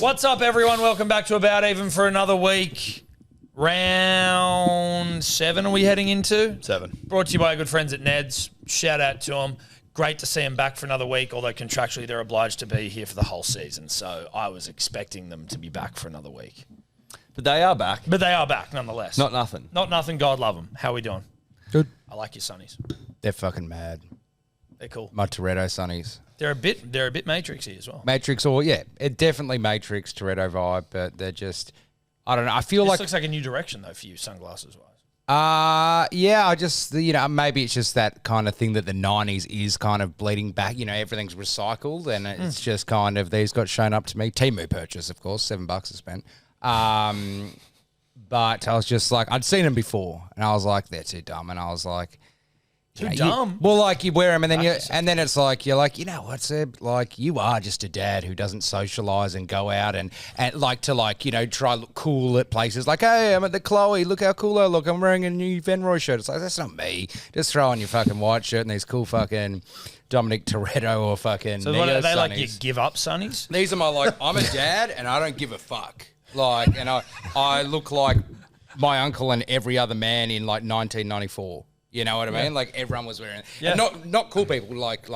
What's up, everyone? Welcome back to About Even for another week. Round 7 are we heading into? 7. Brought to you by our good friends at Ned's. Shout out to them. Great to see them back for another week, although contractually they're obliged to be here for the whole season. So I was expecting them to be back for another week. But they are back. But they are back nonetheless. Not nothing. Not nothing. God love them. How are we doing? Good. I like your Sunnies. They're fucking mad. They're cool. My Toretto Sunnies. They're a bit Matrixy as well. Matrix it definitely Matrix Toretto vibe, but they're just, I don't know. I feel This looks like a new direction though for you, sunglasses wise. Yeah, I just, maybe it's just that kind of thing that the 90s is kind of bleeding back. Everything's recycled and it's just kind of, these got shown up to me. Temu purchase, of course, $7 I spent. But I was just like, I'd seen them before and I was like, they're too dumb. And I was like, Too dumb? you wear them and then it's like, you're like, you know what, Seb? Like, you are just a dad who doesn't socialise and go out and try look cool at places. Like, hey, I'm at the Chloe. Look how cool I look. I'm wearing a new Venroy shirt. It's like, that's not me. Just throw on your fucking white shirt and these cool fucking Dominic Toretto or fucking So Neo what are they sunnies. like? You give up sunnies? These are my I'm a dad and I don't give a fuck. Like, and I look like my uncle and every other man in like 1994. You know what I mean? Like everyone was wearing it. Yeah. And not cool people like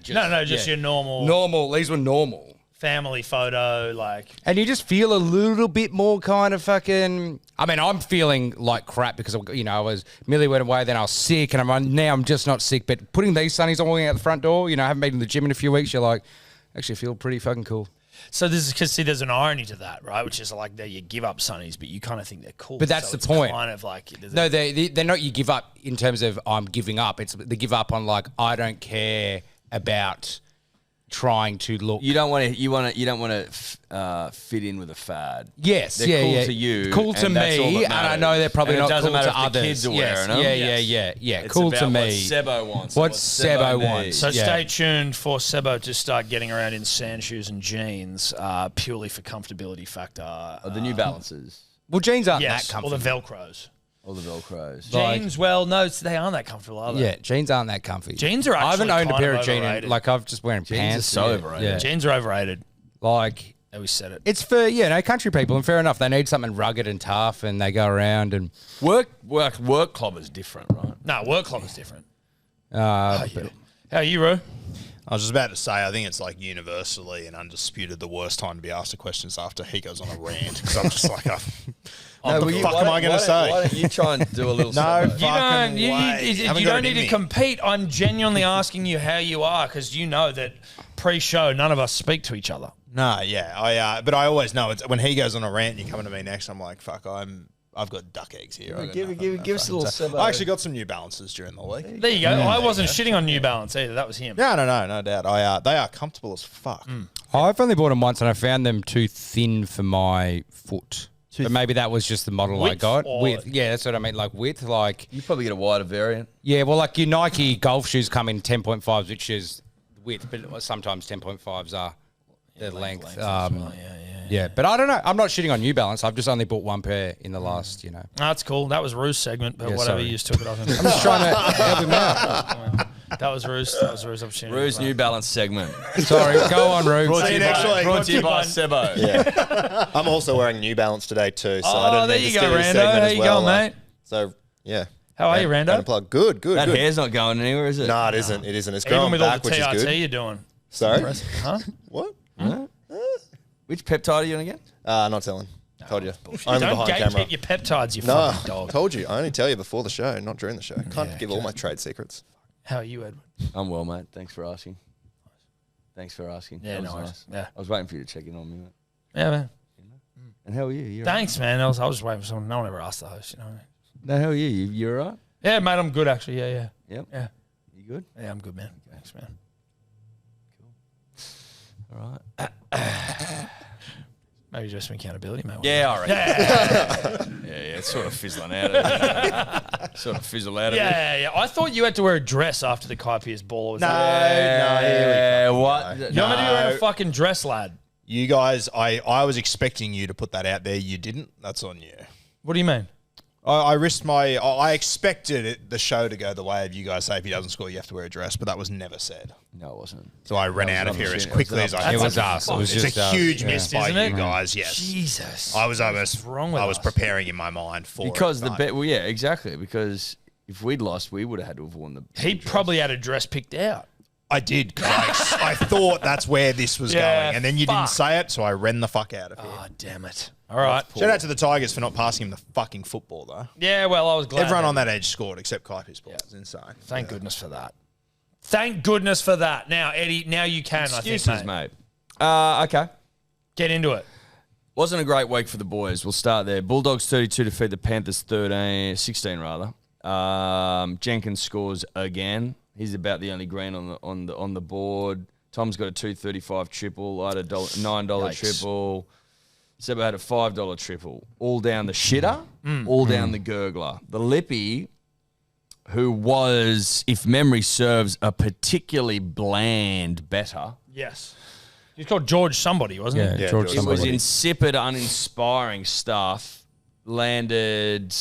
just just your normal normal. These were normal. family photo, like. And you just feel a little bit more kind of fucking. I mean, I'm feeling like crap because I was Millie went away, then I was sick, and I'm just not sick. But putting these sunnies on walking out the front door, I haven't been in the gym in a few weeks. You're like, actually feel pretty fucking cool. So this is because there's an irony to that, right? Which is like you give up sunnies, but you kind of think they're cool. But that's so the point. Kind of like No, they're not. You give up in terms of I'm giving up. It's they give up on like I don't care about trying to look. You don't want to fit in with a fad. Yes, they're cool to you. Cool to and that's all me, that and I matters. know they're probably And not it doesn't cool matter to if others. the kids are Yes, wearing them. Yeah. It's Cool to about me. what Sebo wants. What Sebo wants. So Yeah. stay tuned for Sebo to start getting around in sand shoes and jeans, purely for comfortability factor. The New Balances. Well, jeans aren't Yes, that or the comfortable. Velcros. All the Velcros. Jeans, well, no, they aren't that comfortable, are they? Yeah, jeans aren't that comfy. Jeans are I haven't actually owned a kind pair of of jeans. overrated. Like I've just wearing pants. are so overrated. Yeah. Jeans are overrated. Like We said it. it's for country people, and fair enough. They need something rugged and tough, and they go around and Work club is different, right? No, work club is different. but- How are you, Ro? I was just about to say, I think it's like universally and undisputed the worst time to be asked the questions after he goes on a rant. Because I'm just like, what the fuck am I going to say? Why don't you try and do a little No, Sebo? fucking You way. don't Haven't got it need in to me. compete. I'm genuinely asking you how you are because you know that pre-show none of us speak to each other. No, yeah. But I always know it's when he goes on a rant and you come to me next, I'm like, fuck, I've got duck eggs here. I got Give nothing. us a little So Sebo. I actually got some New Balances during the week. There you go. I wasn't shitting on New Balance either. That was him. No doubt. They are comfortable as fuck. I've only bought them once, and I found them too thin for my foot. But maybe that was just the model I Width got. or- Width, yeah, that's what I mean. Like width, like You probably get a wider variant. yeah. Well, like your Nike golf shoes come in 10.5s, which is width, but sometimes 10.5s are the length. Yeah, but I don't know. I'm not shitting on New Balance. I've just only bought one pair in the last, That's cool. That was Roo's segment, but Yeah, whatever. sorry. You just took it off him. I'm just trying to help him out. That was Roo's opportunity. Rue's New Balance segment. Sorry, go on, Rube. See you next week. Brought to you by Sebo. Yeah. I'm also wearing New Balance today too, so I don't there need you to go, steal this Rando. segment How as you well. going, mate? So yeah. How are you, Rando? Unplug. Good. That hair's not going anywhere, is it? No, it isn't. It isn't. It's Even growing with all back, the which is TRT good. you're doing. Sorry. Huh? What? Which peptide are you on again? Not telling. Told you. Bullshit. Only Don't behind camera. gatekeep your peptides, you No, fucking dog. told you. I only tell you before the show, not during the show. Can't give all my trade secrets. How are you, Edward? I'm well, mate. Thanks for asking. Yeah, That was no worries. nice. Yeah. I was waiting for you to check in on me, mate. Yeah, man. And how are you? You're Thanks, man. I was just waiting for someone. No one ever asked the host, you know what I mean? No, how are you? You're all right? Yeah, mate, I'm good, actually. Yeah. Yep. Yeah. You good? Yeah, I'm good, man. Thanks, man. All right. Maybe just some accountability, mate. Yeah, all right. Yeah, it's sort of fizzling out of it. Sort of fizzle out of it. Yeah. I thought you had to wear a dress after the Kai Pierce ball. Was No, that- Yeah, what? You want me to be wearing a fucking dress, lad? You guys, I was expecting you to put that out there. You didn't. That's on you. What do you mean? I risked I expected the show to go the way of you guys say if he doesn't score, you have to wear a dress, but that was never said. No, it wasn't. So I ran out of here as quickly as I could. It was us. It was It's just a us. huge miss by isn't you it? guys, yes. Jesus. I was us? preparing in my mind for Because it. the but- bet, well, yeah, exactly. Because if we'd lost, we would have had to have worn the. He dress. probably had a dress picked out. I did, 'cause I thought that's where this was Yeah, going. And then you didn't fuck. say it, so I ran the fuck out of here. Oh, damn it. All right. Shout out to the Tigers for not passing him the fucking football, though. Yeah, well, I was glad. Everyone on that edge scored except KPP. Yeah. It's insane. Thank goodness for that. Thank goodness for that. Now, Eddie, now you can, Excuses, I think, mate. mate. Okay. Get into it. Wasn't a great week for the boys. We'll start there. Bulldogs 32 defeat the Panthers 16 rather. Jenkins scores again. He's about the only green on the board. Tom's got a $2.35 triple. I had a $9 triple. Sebo had a $5 triple. All down the shitter, all down the gurgler. The Lippy, who was, if memory serves, a particularly bland better. Yes. He's called George somebody, wasn't he? Yeah, George George It was somebody. insipid, uninspiring stuff. Landed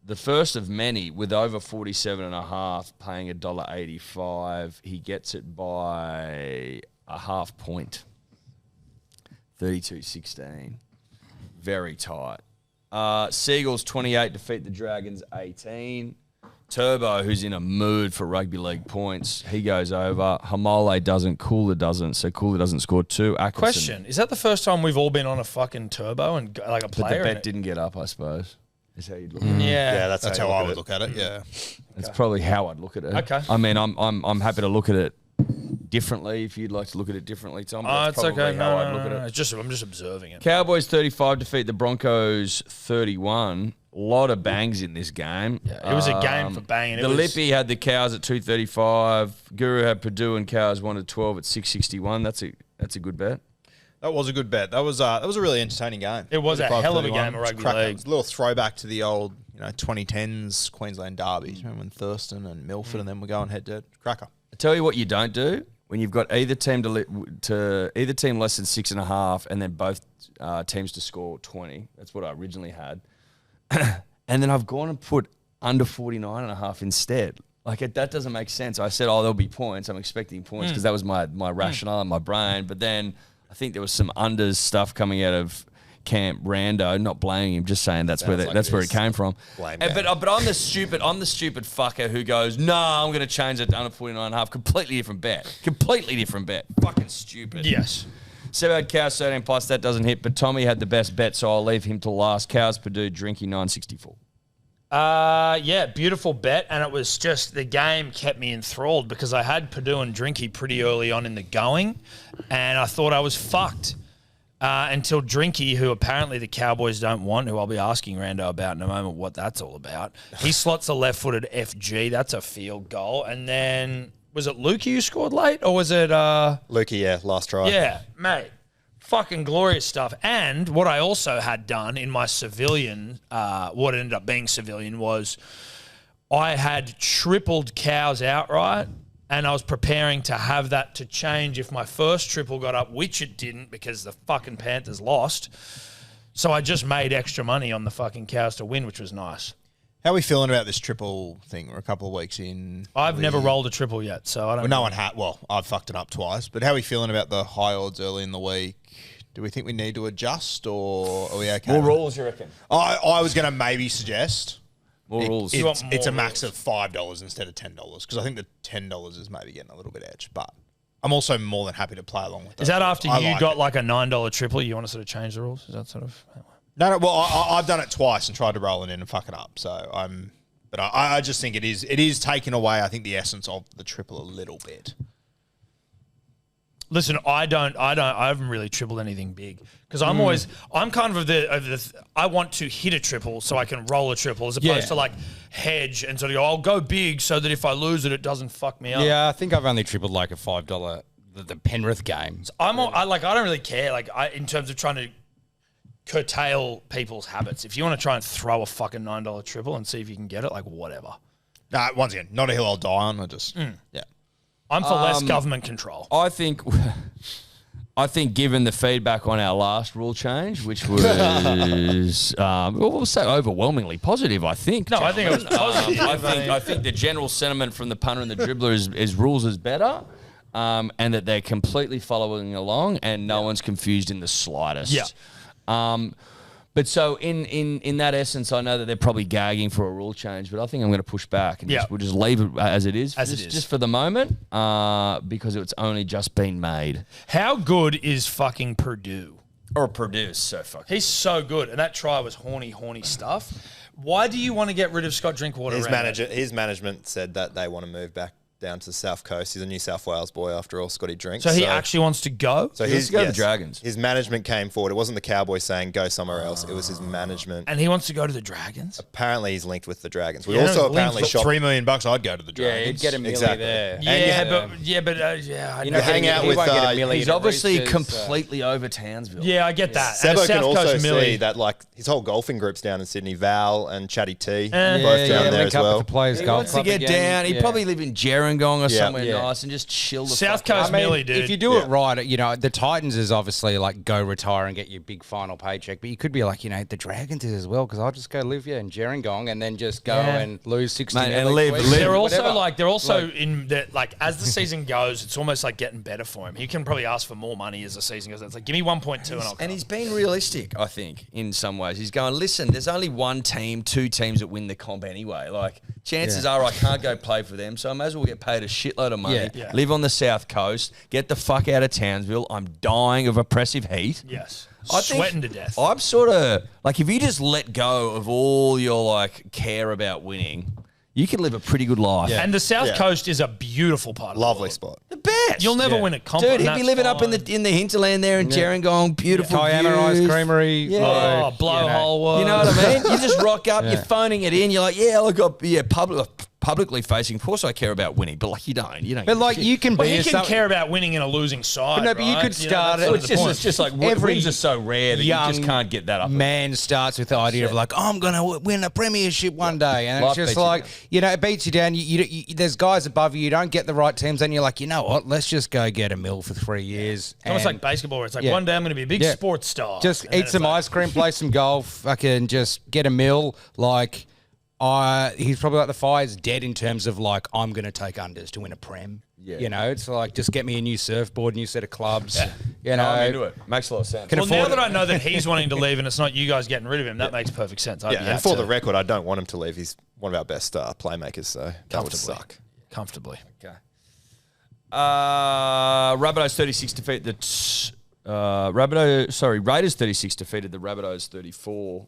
the first of many with over 47.5, paying $1.85. He gets it by a half point. 32-16. Very tight. Seagulls 28 defeat the Dragons 18. Turbo, who's in a mood for rugby league points, he goes over. Hamole doesn't. Cooler doesn't. So Cooler doesn't score 2. Atkinson, Question. Is that the first time we've all been on a fucking turbo and like a but the player? bet didn't get up, I suppose. Is how you'd look at it. Yeah. That's how I would look at it, yeah. That's probably how I'd look at it. Okay. I mean, I'm happy to look at it differently if you'd like to look at it differently, Tom. Oh, That's it's probably okay. how No, I'd look at it. I'm just observing it. Cowboys 35 defeat the Broncos 31. A lot of bangs in this game. Yeah, it was a game for banging. It The was, Lippy had the Cows at 235. Guru had Purdue and Cows 1-12 at 661. That's a good bet. That was a good bet. That was a really entertaining game. It was a hell of a 35-31. game of It was rugby cracking. It league. was a little throwback to the old 2010s Queensland derbies. Remember when Thurston and Milford and them were going head to head? Cracker. I tell you what you don't do when you've got either team to either team less than 6.5 and then both teams to score 20. That's what I originally had. And then I've gone and put under 49.5 instead. Like, that doesn't make sense. I said, there'll be points. I'm expecting points because that was my rationale in my brain. But then I think there was some unders stuff coming out of Camp Rando. Not blaming him, just saying that's where it came from. But I'm the stupid fucker who goes, no, I'm going to change it to under 49.5. Completely different bet. Fucking stupid. Yes. Seb had Cows 13 plus. That doesn't hit. But Tommy had the best bet, so I'll leave him to last. Cows Purdue Drinky 964. Yeah, beautiful bet, and it was just the game kept me enthralled because I had Purdue and Drinky pretty early on in the going, and I thought I was fucked until Drinky, who apparently the Cowboys don't want, who I'll be asking Rando about in a moment what that's all about. He slots a left-footed FG. That's a field goal, and then was it Lukey who scored late, or was it Lukey, yeah, last try. Yeah, mate. Fucking glorious stuff. And what I also had done in my civilian, what ended up being civilian, was I had tripled Cows outright, and I was preparing to have that to change if my first triple got up, which it didn't because the fucking Panthers lost. So I just made extra money on the fucking Cows to win, which was nice. How are we feeling about this triple thing? We're a couple of weeks in. I've never rolled a triple yet, so I don't Well, no one had. Well, I've fucked it up twice. But how are we feeling about the high odds early in the week? Do we think we need to adjust, or are we okay? More rules, you reckon? I was going to maybe suggest More rules. it's a max of $5 instead of $10 because I think the $10 is maybe getting a little bit edge. But I'm also more than happy to play along with that. Is that after I you like got it. like a $9 triple? You want to sort of change the rules? Is that sort of... No. Well, I've done it twice and tried to roll it in and fuck it up. So but I just think it is taking away, I think, the essence of the triple a little bit. Listen, I haven't really tripled anything big because I'm kind of I want to hit a triple so I can roll a triple as opposed to like hedge and sort of go, I'll go big so that if I lose it, it doesn't fuck me up. Yeah, I think I've only tripled like a $5 the Penrith game. I don't really care in terms of trying to curtail people's habits. If you want to try and throw a fucking $9 triple and see if you can get it, like whatever. No, once again, not a hill I'll die on. I just yeah. I'm for less government control. I think I think given the feedback on our last rule change, which was, we'll say overwhelmingly positive, I think. No, I think it was positive. I think the general sentiment from the punter and the dribbler is rules is better, and that they're completely following along and no one's confused in the slightest. Yeah. But so in that essence, I know that they're probably gagging for a rule change, but I think I'm going to push back and we'll just leave it as it is. Just for the moment, because it's only just been made. How good is fucking Purdue? Or Purdue, so fucking. He's so good, and that try was horny stuff. Why do you want to get rid of Scott Drinkwater? His management said that they want to move back down to the South Coast. He's a New South Wales boy after all, Scotty Drinks. So he actually wants to go? So he wants to go to the Dragons. His management came forward. It wasn't the Cowboys saying go somewhere else. It was his management. And he wants to go to the Dragons? Apparently he's linked with the Dragons. We also apparently shot $3 million. I'd go to the Dragons. Yeah, you'd get a million there. You hang out with. He's obviously completely over Townsville. Yeah, I get that. Sebo can also Coast see that like his whole golfing group's down in Sydney. Val and Chatty T, both down there as well. He wants to get down. He'd probably live in Gerringong or somewhere nice and just chill the South fuck Coast out. Millie, dude. If you do it right, you know, the Titans is obviously like go retire and get your big final paycheck, but you could be like, you know, the Dragons is as well, because I'll just go live here in Gerringong and then just go and lose 60 and live. They're also in that, like, as the season goes, it's almost like getting better for him. He can probably ask for more money as the season goes. It's like, give me 1.2 and I'll come. And he's been realistic, I think, in some ways. He's going, listen, there's only one team, two teams that win the comp anyway. Like, chances are I can't go play for them, so I may as well get paid a shitload of money, live on the South Coast, get the fuck out of Townsville. I'm dying of oppressive heat. Yes. Sweating to death. I'm sort of, like, if you just let go of all your, like, care about winning, you can live a pretty good life. Yeah. And the South Coast is a beautiful part of Lovely spot. The best. You'll never win a comp. Dude, he'd be living up in the hinterland there in Gerringong. Beautiful Diana Ice Creamery. Yeah. Blowhole. You know what I mean? You just rock up, you're phoning it in, you're like, publicly facing. Of course I care about winning, but like you don't. But like you can Well, be he can care about winning in a losing side. But no, but you could start it. It's just like Every wins are so rare that you just can't get that up. Man starts with the idea of like, oh, I'm going to win a premiership one day, and Life it's just beats you like, down. you know, it beats you down. There's guys above you. You don't get the right teams, and you're like, you know what? Let's just go get a mill for 3 years. It's almost like basketball, where it's like one day I'm going to be a big sports star. Just eat some ice cream, play some golf, fucking just get a mill. Like, he's probably like the Fire's dead in terms of like, I'm going to take unders to win a prem. Yeah. You know, it's like, just get me a new surfboard, new set of clubs. You know, I'm into it. Makes a lot of sense. Well, now that I know that he's wanting to leave and it's not you guys getting rid of him, that makes perfect sense. And for the record, I don't want him to leave. He's one of our best playmakers, so that would suck. Comfortably. Okay. Rabbitohs 36 defeat Raiders 36 defeated the Rabbitohs 34.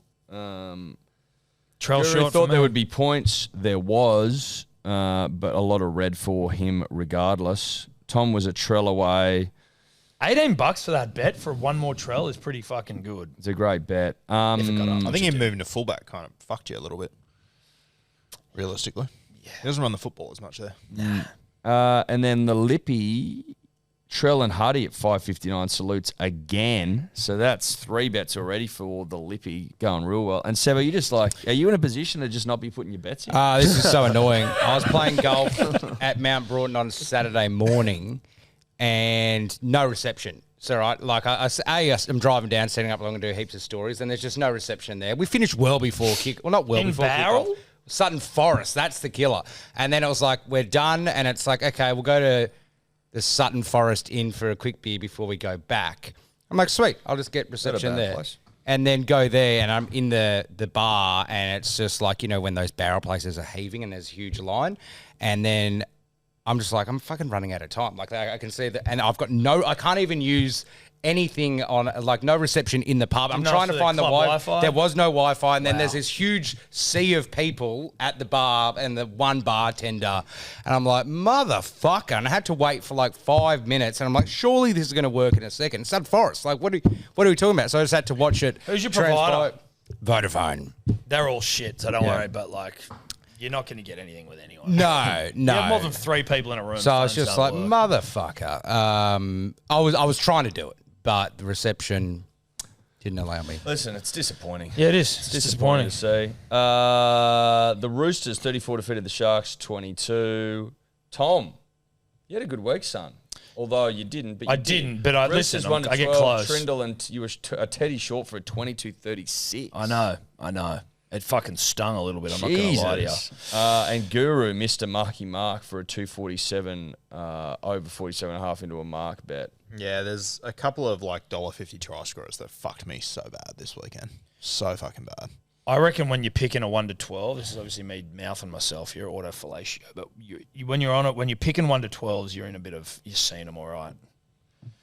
Trell short. Thought there would be points. There was, but a lot of red for him regardless. Tom was a Trell away. $18 for that bet for one more Trell is pretty fucking good. It's a great bet. I think him moving to fullback kind of fucked you a little bit. Realistically. Yeah. He doesn't run the football as much there. And then the Lippy, Trell and Huddy at 5.59 salutes again. So that's 3 bets already for the Lippy, going real well. And Sebo, you just like, are you in a position to just not be putting your bets in? This is so annoying. I was playing golf at Mount Broughton on Saturday morning and no reception. So, right, like, I'm driving down, setting up, I'm going to do heaps of stories, and there's just no reception there. We finished well before kick. Well, not well in before Barrel? Kickoff. Sutton Forest, that's the killer. And then it was like, we're done, and it's like, okay, we'll go to the Sutton Forest Inn for a quick beer before we go back. I'm like, sweet, I'll just get reception there. Place. And then go there, and I'm in the bar, and it's just like, you know, when those barrel places are heaving and there's a huge line. And then I'm just like, I'm fucking running out of time. Like, I can see that, and I can't even use anything on, like, no reception in the pub. I'm trying to find the Wi-Fi. There was no Wi-Fi, and then there's this huge sea of people at the bar and the one bartender, and I'm like, motherfucker, and I had to wait for like 5 minutes, and I'm like, surely this is going to work in a second. Sutton Forest, like, what are we talking about? So I just had to watch it. Who's your provider? Vodafone. They're all shit, so don't worry, but like, you're not going to get anything with anyone. No. You have more than 3 people in a room. So I was just like, motherfucker. I was trying to do it, but the reception didn't allow me. Listen, it's disappointing. Yeah, it is. It's disappointing to see. The Roosters 34 defeated the Sharks 22. Tom, you had a good week, son. Although you didn't, but I didn't, but I Roosters listen. I get 1-12, close. Trindle and you were a Teddy short for a 22-36. I know. It fucking stung a little bit. I'm not going to lie to you. And Guru missed a marky mark for a 247 over 47.5 into a mark bet. Yeah, there's a couple of like $1.50 try scorers that fucked me so bad this weekend. So fucking bad. I reckon when you're picking a 1 to 12, this is obviously me mouthing myself here, autofellatio, but when you're on it, when you're picking 1 to 12s, you're seeing them all right.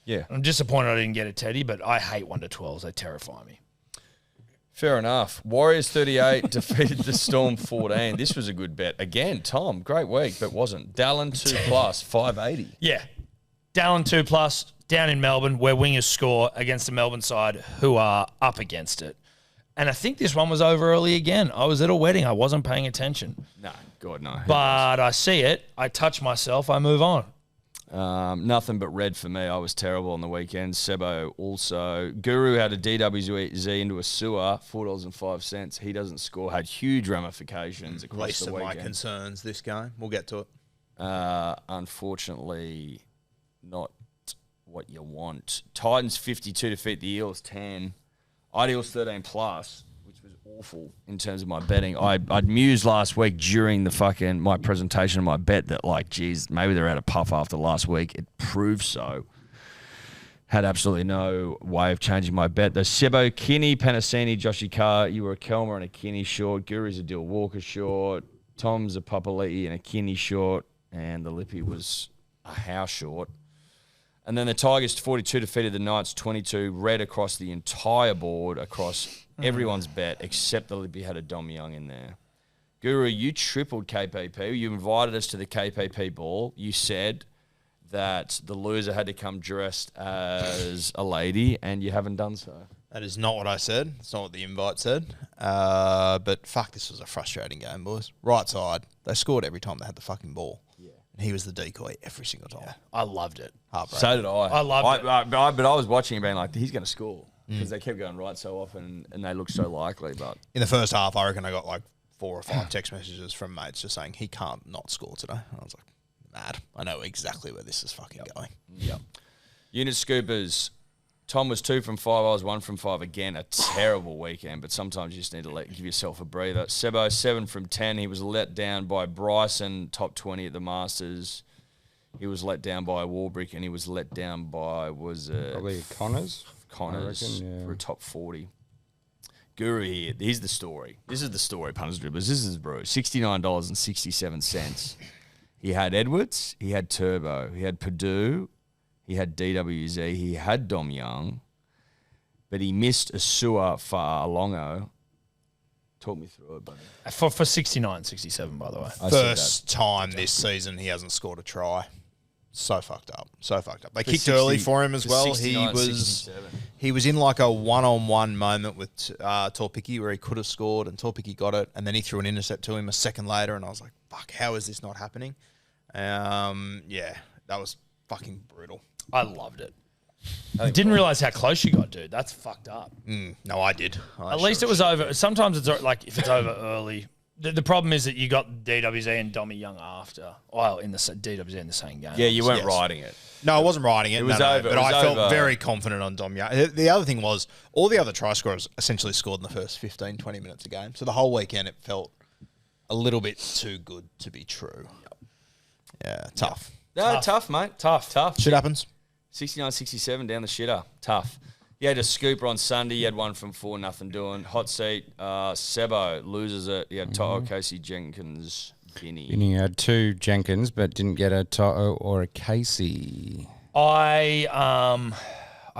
Yeah. I'm disappointed I didn't get a Teddy, but I hate 1 to 12s. They terrify me. Fair enough. Warriors 38 defeated the Storm 14. This was a good bet. Again, Tom, great week, but wasn't. Dallin 2+, 580. Yeah. Dallin 2+, down in Melbourne, where wingers score against the Melbourne side who are up against it. And I think this one was over early again. I was at a wedding. I wasn't paying attention. No, God, no. But I see it. I touch myself. I move on. Nothing but red for me. I was terrible on the weekend. Sebo also. Guru had a DWZ into a sewer, $4.05. He doesn't score. Had huge ramifications across Least the of weekend. my concerns this game. We'll get to it. Unfortunately, not what you want. Titans 52 defeat the Eels 10. Ideals 13+, which was awful in terms of my betting. I'd mused last week during the my presentation of my bet that, like, geez, maybe they're out of puff after last week. It proved so. Had absolutely no way of changing my bet. The Sebo, Kinney, Panasini, Joshy Carr, you were a Kelmer and a Kinney short. Guru's a Dill Walker short. Tom's a Papali'i and a Kinney short. And the Lippy was a Howe short. And then the Tigers 42 defeated the Knights 22, red across the entire board, across everyone's bet, except the Lippy had a Dom Young in there. Guru, you tripled KPP. You invited us to the KPP ball. You said that the loser had to come dressed as a lady, and you haven't done so. That is not what I said. It's not what the invite said. But fuck, this was a frustrating game, boys. Right side, they scored every time they had the fucking ball. And he was the decoy every single time. Yeah, I loved it. So did I. I loved it. But I was watching and being like, he's going to score. Because they kept going right so often and they looked so likely. But in the first half, I reckon I got like 4 or 5 text messages from mates just saying he can't not score today. And I was like, mad. I know exactly where this is fucking going. Yep. Unit Scoopers. Tom was 2 from 5. I was 1 from 5. Again, a terrible weekend, but sometimes you just need to give yourself a breather. Sebo, 7 from 10. He was let down by Bryson, top 20 at the Masters. He was let down by Warbrick, and he was let down by, probably Connors? Connors reckon, yeah. for a top 40. Guru here. Here's the story. This is the story, punters, dribblers. This is brew. $69.67. He had Edwards. He had Turbo. He had Purdue. He had DWZ. He had Dom Young. But he missed a sewer for Alongo. Talk me through it, buddy. For 69-67, by the way. First time this season he hasn't scored a try. So fucked up. They kicked early for him as well. He was in like a one-on-one moment with Torpicki where he could have scored and Torpicki got it, and then he threw an intercept to him a second later, and I was like, fuck, how is this not happening? Yeah, that was fucking brutal. I loved it. I didn't realise how close you got, dude. That's fucked up. No, I did. At least it was over. Sometimes it's like if it's over early. The problem is that you got DWZ and Dommy Young after. Well, in the DWZ in the same game. Yeah, you weren't riding it. No, I wasn't riding it. It was no, over. But It was I felt over. very confident on Dom Young. The other thing was all the other try scorers essentially scored in the first 15, 20 minutes of the game. So the whole weekend it felt a little bit too good to be true. Yeah, tough. No, tough, mate. Tough. Shit happens. 69-67 down the shitter. Tough. You had a scooper on Sunday. You had 1 from 4, nothing doing. Hot seat. Sebo loses it. You had Toto, Casey Jenkins, Vinny. Vinny had 2 Jenkins, but didn't get a Toto or a Casey. I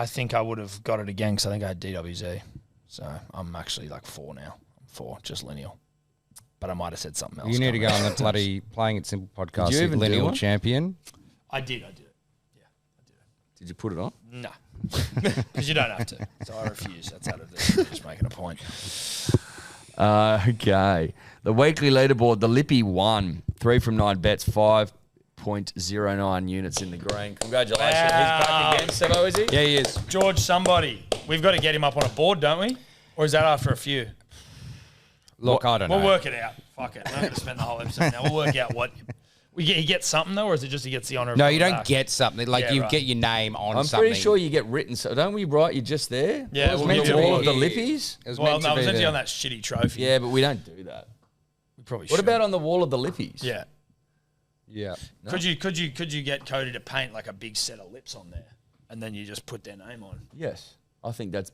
think I would have got it again because I think I had DWZ. So I'm actually like 4 now. 4, just lineal. But I might have said something else. You need to go on the bloody Playing It Simple podcast. Did you even do Lineal one? champion. I did. Did you put it on? No. Because you don't have to. So I refuse. That's out of the just making a point. Okay. The weekly leaderboard, the Lippy won. 3 from 9 bets, 5.09 units in the green. Congratulations. Wow. He's back again, Sebo, is he? Yeah, he is. George, somebody. We've got to get him up on a board, don't we? Or is that after a few? Look, I don't know. We'll work it out. Fuck it. We're not going to spend the whole episode now. We'll work out what He gets something though, or is it just he gets the honour? No, of you coming don't back? get something. Like Yeah, you right. get your name on I'm something. pretty sure you get written. So don't we write you just there? Yeah, it was well, meant we to do. be all of the lippies. It was Well, meant no, it was to meant to be be on that shitty trophy. Yeah, but we don't do that. we probably. What should. about on the wall of the lippies? Yeah. Yeah. Could you get Cody to paint like a big set of lips on there, and then you just put their name on? Yes, I think that's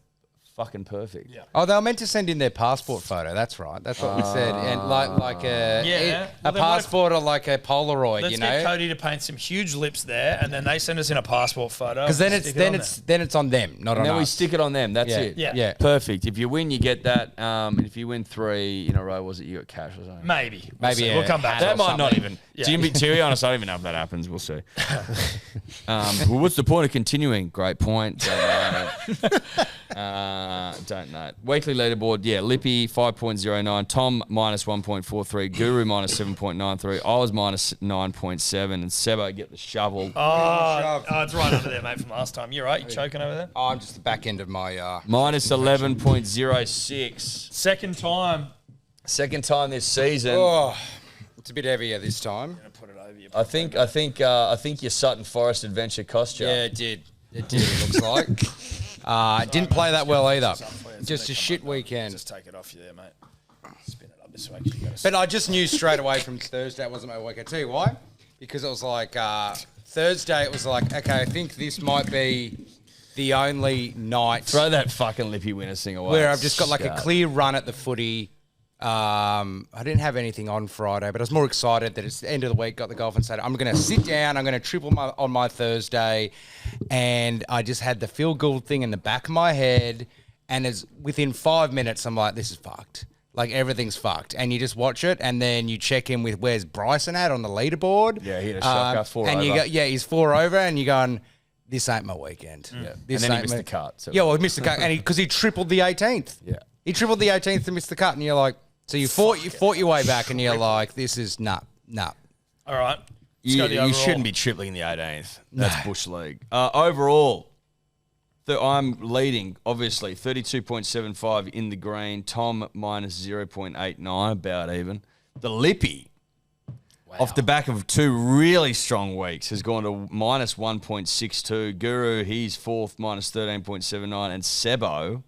fucking perfect. Yeah. Oh, they were meant to send in their passport photo. That's right. That's what we said. And like a Yeah. Well, a then what if- passport or like a Polaroid. Let's you get know, Cody to paint some huge lips there, and then they send us in a passport photo. because then and it's stick it on then it's on them, not on And then we us. stick it on them. That's Yeah. it. Yeah. Yeah. Perfect. If you win, you get that. And if you win 3 in a row, was it you got cash or something? there. Maybe. Maybe, see. yeah. We'll come back. That to might it. not even. Yeah. To be honest, I don't even know if that happens. We'll see. Well, what's the point of continuing? Great point. Don't know. Weekly leaderboard, yeah. Lippy 5.09, Tom minus 1.43, Guru minus 7.93, I was minus 9.7, and Sebo get the shovel. Oh, it's right under there, mate, from last time. You're right. You choking over there? Oh, I'm just the back end of my. Minus 11.06. Second time. Second time this season. Oh, it's a bit heavier this time. Put it over you. I think your Sutton Forest adventure cost you. Yeah, it did. It did. It looks like. Didn't play that well either. Just a shit weekend. Just take it off you there, mate. Spin it up this way. 'Cause you gotta But I just knew straight away from Thursday it wasn't my week. I tell you why. Because it was like Thursday. It was like, okay, I think this might be the only night Throw that fucking Lippy winners thing away. where I've just got like a Shut. clear run at the footy. I didn't have anything on Friday, but I was more excited that it's the end of the week. Got the golf and said, I'm going to sit down. I'm going to triple on my Thursday, and I just had the feel good thing in the back of my head. And as within 5 minutes, I'm like, this is fucked. Like everything's fucked. And you just watch it, and then you check in with where's Bryson at on the leaderboard. Yeah, he had a shocker, 4 and over. you go, yeah, he's 4 over, and you're going, this ain't my weekend. Yeah, And then he missed the cut, so- Yeah, well, he missed the cut, and because he tripled the 18th. Yeah. He tripled the 18th and missed the cut, and you're like, so you fought your way back, and you're like, this is nah. All right. Let's You, go to the you overall. shouldn't be tripling the 18th. That's Bush League. Overall, I'm leading, obviously, 32.75 in the green. Tom minus 0.89, about even. The Lippy, off the back of 2 really strong weeks, has gone to minus 1.62. Guru, he's 4th, minus 13.79. And Sebo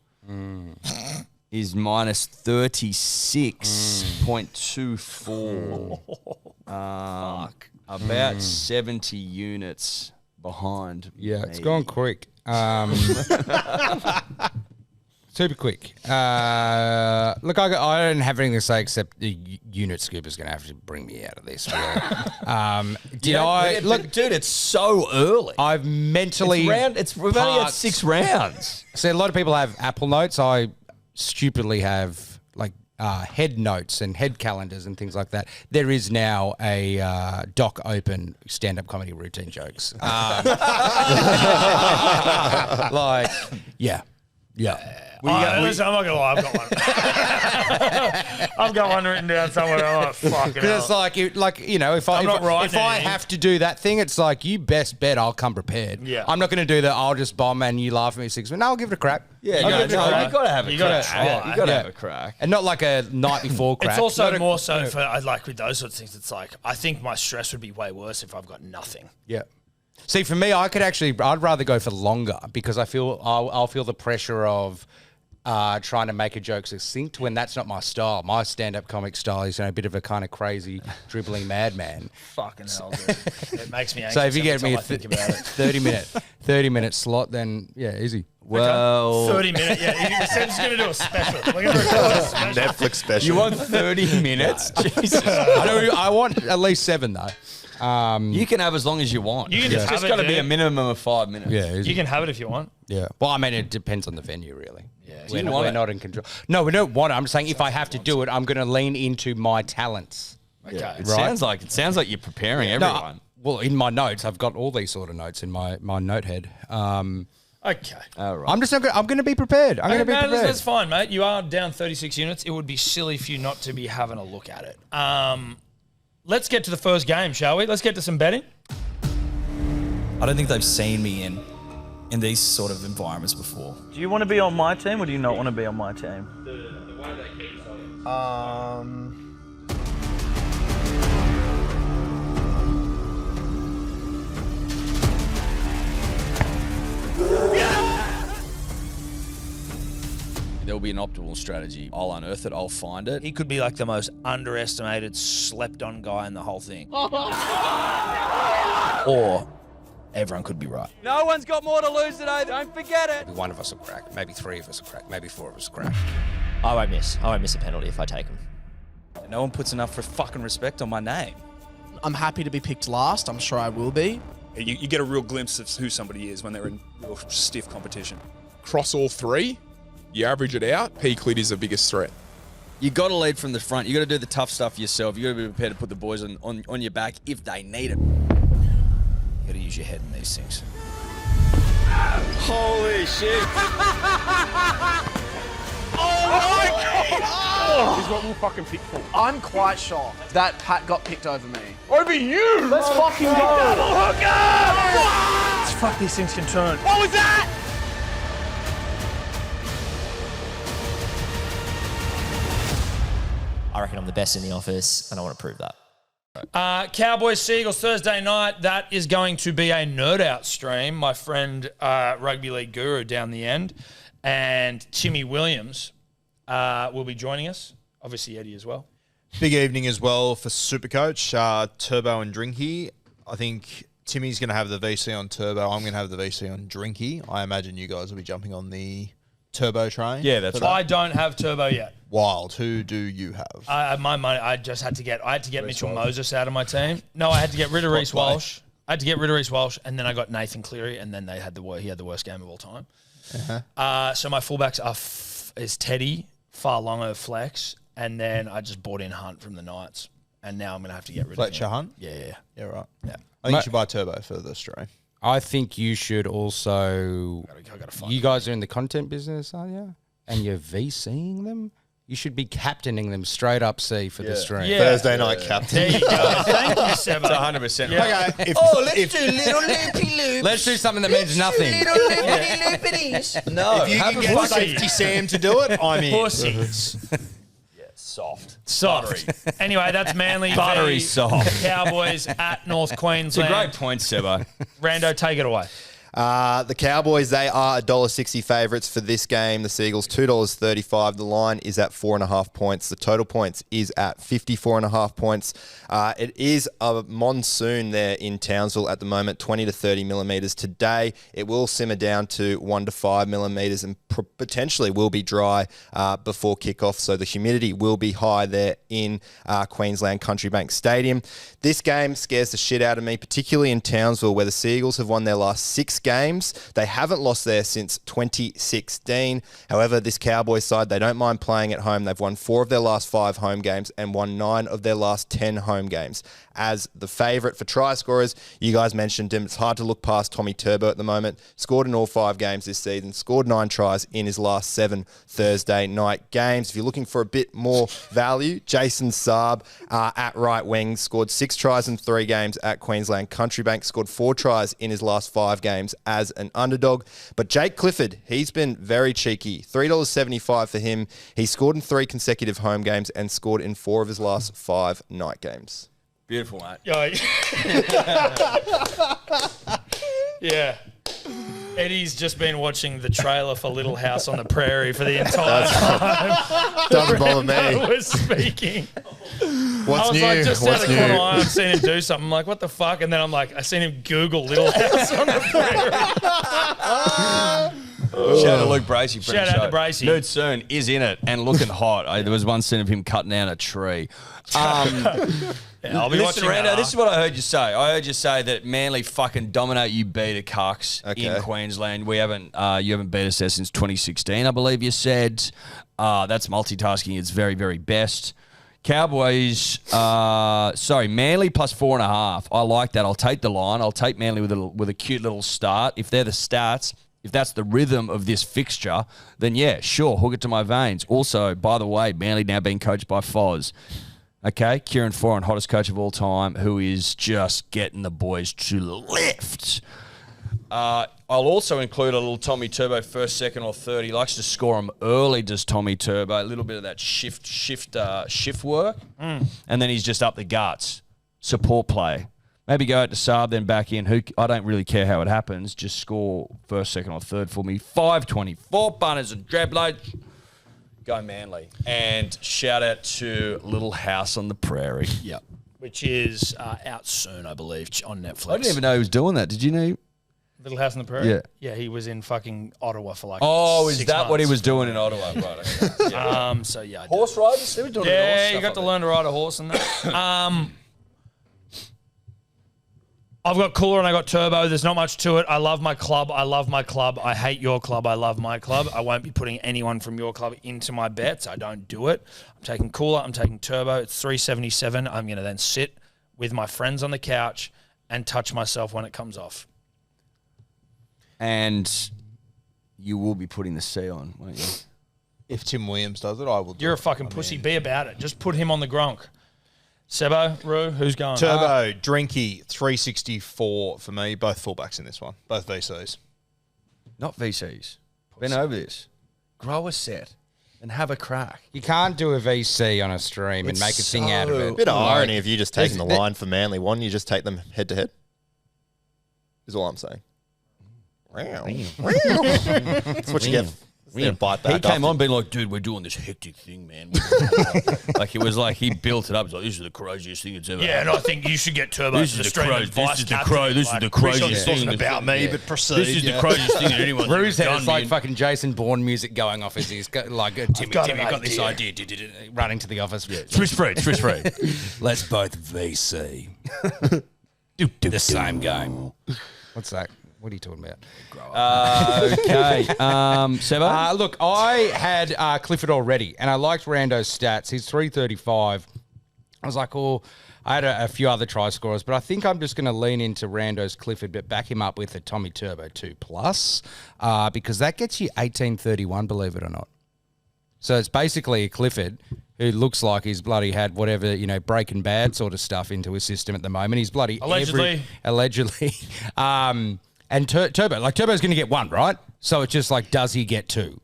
is minus 36.24. About 70 units behind. Yeah, it's me. gone quick. Super quick. Look, I don't have anything to say except the unit scooper's going to have to bring me out of this. Really. Look, dude, it's so early. I've mentally. We've only had parked- 6 rounds. So a lot of people have Apple Notes. I stupidly have like head notes and head calendars and things like that. There is now a doc open stand-up comedy routine jokes. Like, yeah. Listen, I'm not gonna lie, I've got one. I've got one written down somewhere. I'm like, fucking Because it's like, if I'm not writing I anything. have to do that thing, it's like you best bet I'll come prepared. Yeah. I'm not going to do that. I'll just bomb and you laugh at me 6 minutes. No, I'll give it a crack. Yeah, You gotta you try. got to have a You crack. gotta try. Yeah, you got to Yeah. have a crack. And not like a night before crack. It's also Not more so for like with those sorts of things. It's like I think my stress would be way worse if I've got nothing. Yeah. See, for me, I'd rather go for longer because I feel I'll feel the pressure of trying to make a joke succinct when that's not my style. My stand-up comic style is a bit of a kind of crazy, dribbling madman. Fucking hell, dude. It makes me anxious. So if you every get me time a I think about it. 30-minute slot, then yeah, easy. Well, 30 minutes. Yeah, Sam's just gonna do a special. We're gonna record a special. Netflix special. you want 30 minutes? Jesus. I want at least 7 though. You can have as long as you want. You can just It's have it, got to be dude. a minimum of 5 minutes. Yeah, easy. You can have it if you want. Yeah. Well, I mean, it depends on the venue, really. Yeah. you want We're it? not in control. No, we don't want it. I'm just saying if I have to do it, I'm going to lean into my talents. Okay. It sounds like you're preparing everyone. Well, in my notes, I've got all these sort of notes in my note head. Okay. All right. I'm just not. I'm going to be prepared. I'm going to be No, prepared. that's fine, mate. You are down 36 units. It would be silly for you not to be having a look at it. Let's get to the first game, shall we? Let's get to some betting. I don't think they've seen me in these sort of environments before. Do you want to be on my team or do you not want to be on my team? will be an optimal strategy. I'll unearth it. I'll find it. He could be like the most underestimated, slept-on guy in the whole thing. Or everyone could be right. No one's got more to lose today. Don't forget it. One of us will crack. Maybe 3 of us will crack. Maybe 4 of us will crack. I won't miss a penalty if I take him. No one puts enough fucking respect on my name. I'm happy to be picked last. I'm sure I will be. You get a real glimpse of who somebody is when they're in real stiff competition. Cross all 3, you average it out, P-Clit is the biggest threat. You got to lead from the front. You got to do the tough stuff yourself. You got to be prepared to put the boys on your back if they need it. You got to use your head in these things. Holy shit! This is what we'll fucking pick for. I'm quite shocked that Pat got picked over me. Over you! Let's fucking go. Fuck, these things can turn. What was that? I reckon I'm the best in the office, and I want to prove that. Cowboys Seagulls Thursday night. That is going to be a nerd out stream. My friend Rugby League Guru down the end and Timmy Williams will be joining us. Obviously Eddie as well. Big evening as well for Supercoach, Turbo and Drinky. I think Timmy's going to have the VC on Turbo. I'm going to have the VC on Drinky. I imagine you guys will be jumping on the Turbo train. Yeah, that's right. I don't have Turbo yet. Wild. Who do you have? My money. I had to get Mitchell Moses out of my team. No, I had to get rid of Reece Walsh. I had to get rid of Reece Walsh, and then I got Nathan Cleary, and then he had the worst game of all time. So my fullbacks is Teddy, Farlongo, Flex, and then I just bought in Hunt from the Knights, and now I'm going to have to get rid Fletcher of him. Hunt? Yeah. Yeah, right. Yeah. I think you should buy Turbo for the stream. I think you should also. I gotta find You guys are in the content business, are you? And you're VCing them. You should be captaining them straight up C for the stream. Yeah. Thursday night captain. There you go. Thank you, Seba. It's 100% Yeah. right. Okay. Let's do little loopy loops. Let's do something that means nothing. Little loopity loopity. No, If you can get Safety Sam to do it, I'm in. Pussies. soft. Soft. Anyway, that's Manly Buttery v soft. Cowboys at North It's a Queensland. great point, Sebo. Rando, take it away. The Cowboys, they are $1.60 favourites for this game. The Seagulls, $2.35. The line is at 4.5 points. The total points is at 54.5 points. It is a monsoon there in Townsville at the moment, 20 to 30 millimetres today. It will simmer down to 1 to 5 millimetres and potentially will be dry before kickoff. So the humidity will be high there in Queensland Country Bank Stadium. This game scares the shit out of me, particularly in Townsville, where the Seagulls have won their last 6 games. They haven't lost there since 2016. However, this Cowboys side, they don't mind playing at home. They've won 4 of their last 5 home games and won 9 of their last 10 home games. As the favourite for try scorers, you guys mentioned him. It's hard to look past Tommy Turbo at the moment. Scored in all 5 games this season. Scored 9 tries in his last 7 Thursday night games. If you're looking for a bit more value, Jason Saab at right wing scored 6 tries in 3 games at Queensland Country Bank. Scored 4 tries in his last 5 games as an underdog. But Jake Clifford, he's been very cheeky. $3.75 for him. He scored in 3 consecutive home games and scored in 4 of his last 5 night games. Beautiful, mate. Yeah. Eddie's just been watching the trailer for Little House on the Prairie for the entire time. Doesn't bother me. I was speaking. What's I was new? like, just out What's of the corner new? of my eye, I've seen him do something. I'm like, what the fuck? And then I'm like, I seen him Google Little House on the Prairie. Shout out to Luke Bracey. Shout out to Bracey. Nude Soon is in it and looking hot. There was one scene of him cutting down a tree. I'll be Listen, watching Rando, this is what I heard you say. I heard you say that Manly fucking dominate you beat a cucks in Queensland. We haven't, you haven't beat us there since 2016, I believe you said. That's multitasking its very, very best. Cowboys, Manly plus 4.5. I like that. I'll take the line. I'll take Manly with a cute little start. If they're the stats, if that's the rhythm of this fixture, then yeah, sure, hook it to my veins. Also, by the way, Manly now being coached by Foz. Okay, Kieran Foran, hottest coach of all time, who is just getting the boys to lift. I'll also include a little Tommy Turbo first, second, or third. He likes to score them early, does Tommy Turbo. A little bit of that shift work. And then he's just up the guts. Support play. Maybe go out to Saab, then back in. I don't really care how it happens. Just score first, second, or third for me. 524 punters and drab loads. Go Manly. And shout out to Little House on the Prairie. Yep. Which is out soon, I believe, on Netflix. I didn't even know he was doing that. Did you know? Little House on the Prairie? Yeah. Yeah, he was in fucking Ottawa for like Oh, is 6 that what he months. was doing in Ottawa? Right. Okay. Yeah. So yeah. I did. Horse riders? They were doing Yeah, you got to learn to ride a horse and that. I've got Cooler and I got Turbo. There's not much to it. I love my club. I hate your club. I love my club. I won't be putting anyone from your club into my bets. I don't do it. I'm taking Cooler. I'm taking Turbo. It's $3.77. I'm going to then sit with my friends on the couch and touch myself when it comes off. And you will be putting the C on, won't you? If Tim Williams does it, I will do You're a it. fucking pussy. Be about it. Just put him on the Gronk. Sebo, Roo, who's going? Turbo, Drinky, 364 for me. Both fullbacks in this one. Both VCs. Not VCs. Been over this. Grow a set and have a crack. You can't do a VC on a stream and make a thing out of it. Bit of irony if you just taking the line for Manly. Why don't you just take them head to head? Is all I'm saying. That's what you get. Bite back He came on being like, dude, we're doing this hectic thing, man. Like, it was like he built it up. He's like, this is the craziest thing it's ever Yeah, and I think you should get Turbo This to the is the stream. crazy. This is the craziest thing. Talking about me, but proceed. This is the craziest thing that anyone's Rue's head done. is like man. fucking Jason Bourne music going off as he's like, Timmy, got Timmy, an I've got this idea. idea. Running to the office. Swiss free. Let's both VC. The same game. What's that? What are you talking about? Okay. Sebo? Look, I had Clifford already, and I liked Rando's stats. He's 335. I was like, oh, I had a few other try scorers, but I think I'm just going to lean into Rando's Clifford, but back him up with a Tommy Turbo 2+, because that gets you 1831, believe it or not. So it's basically a Clifford who looks like he's bloody had whatever, Breaking Bad sort of stuff into his system at the moment. He's bloody... Allegedly. And Turbo, like Turbo's going to get one, right? So it's just like, does he get two?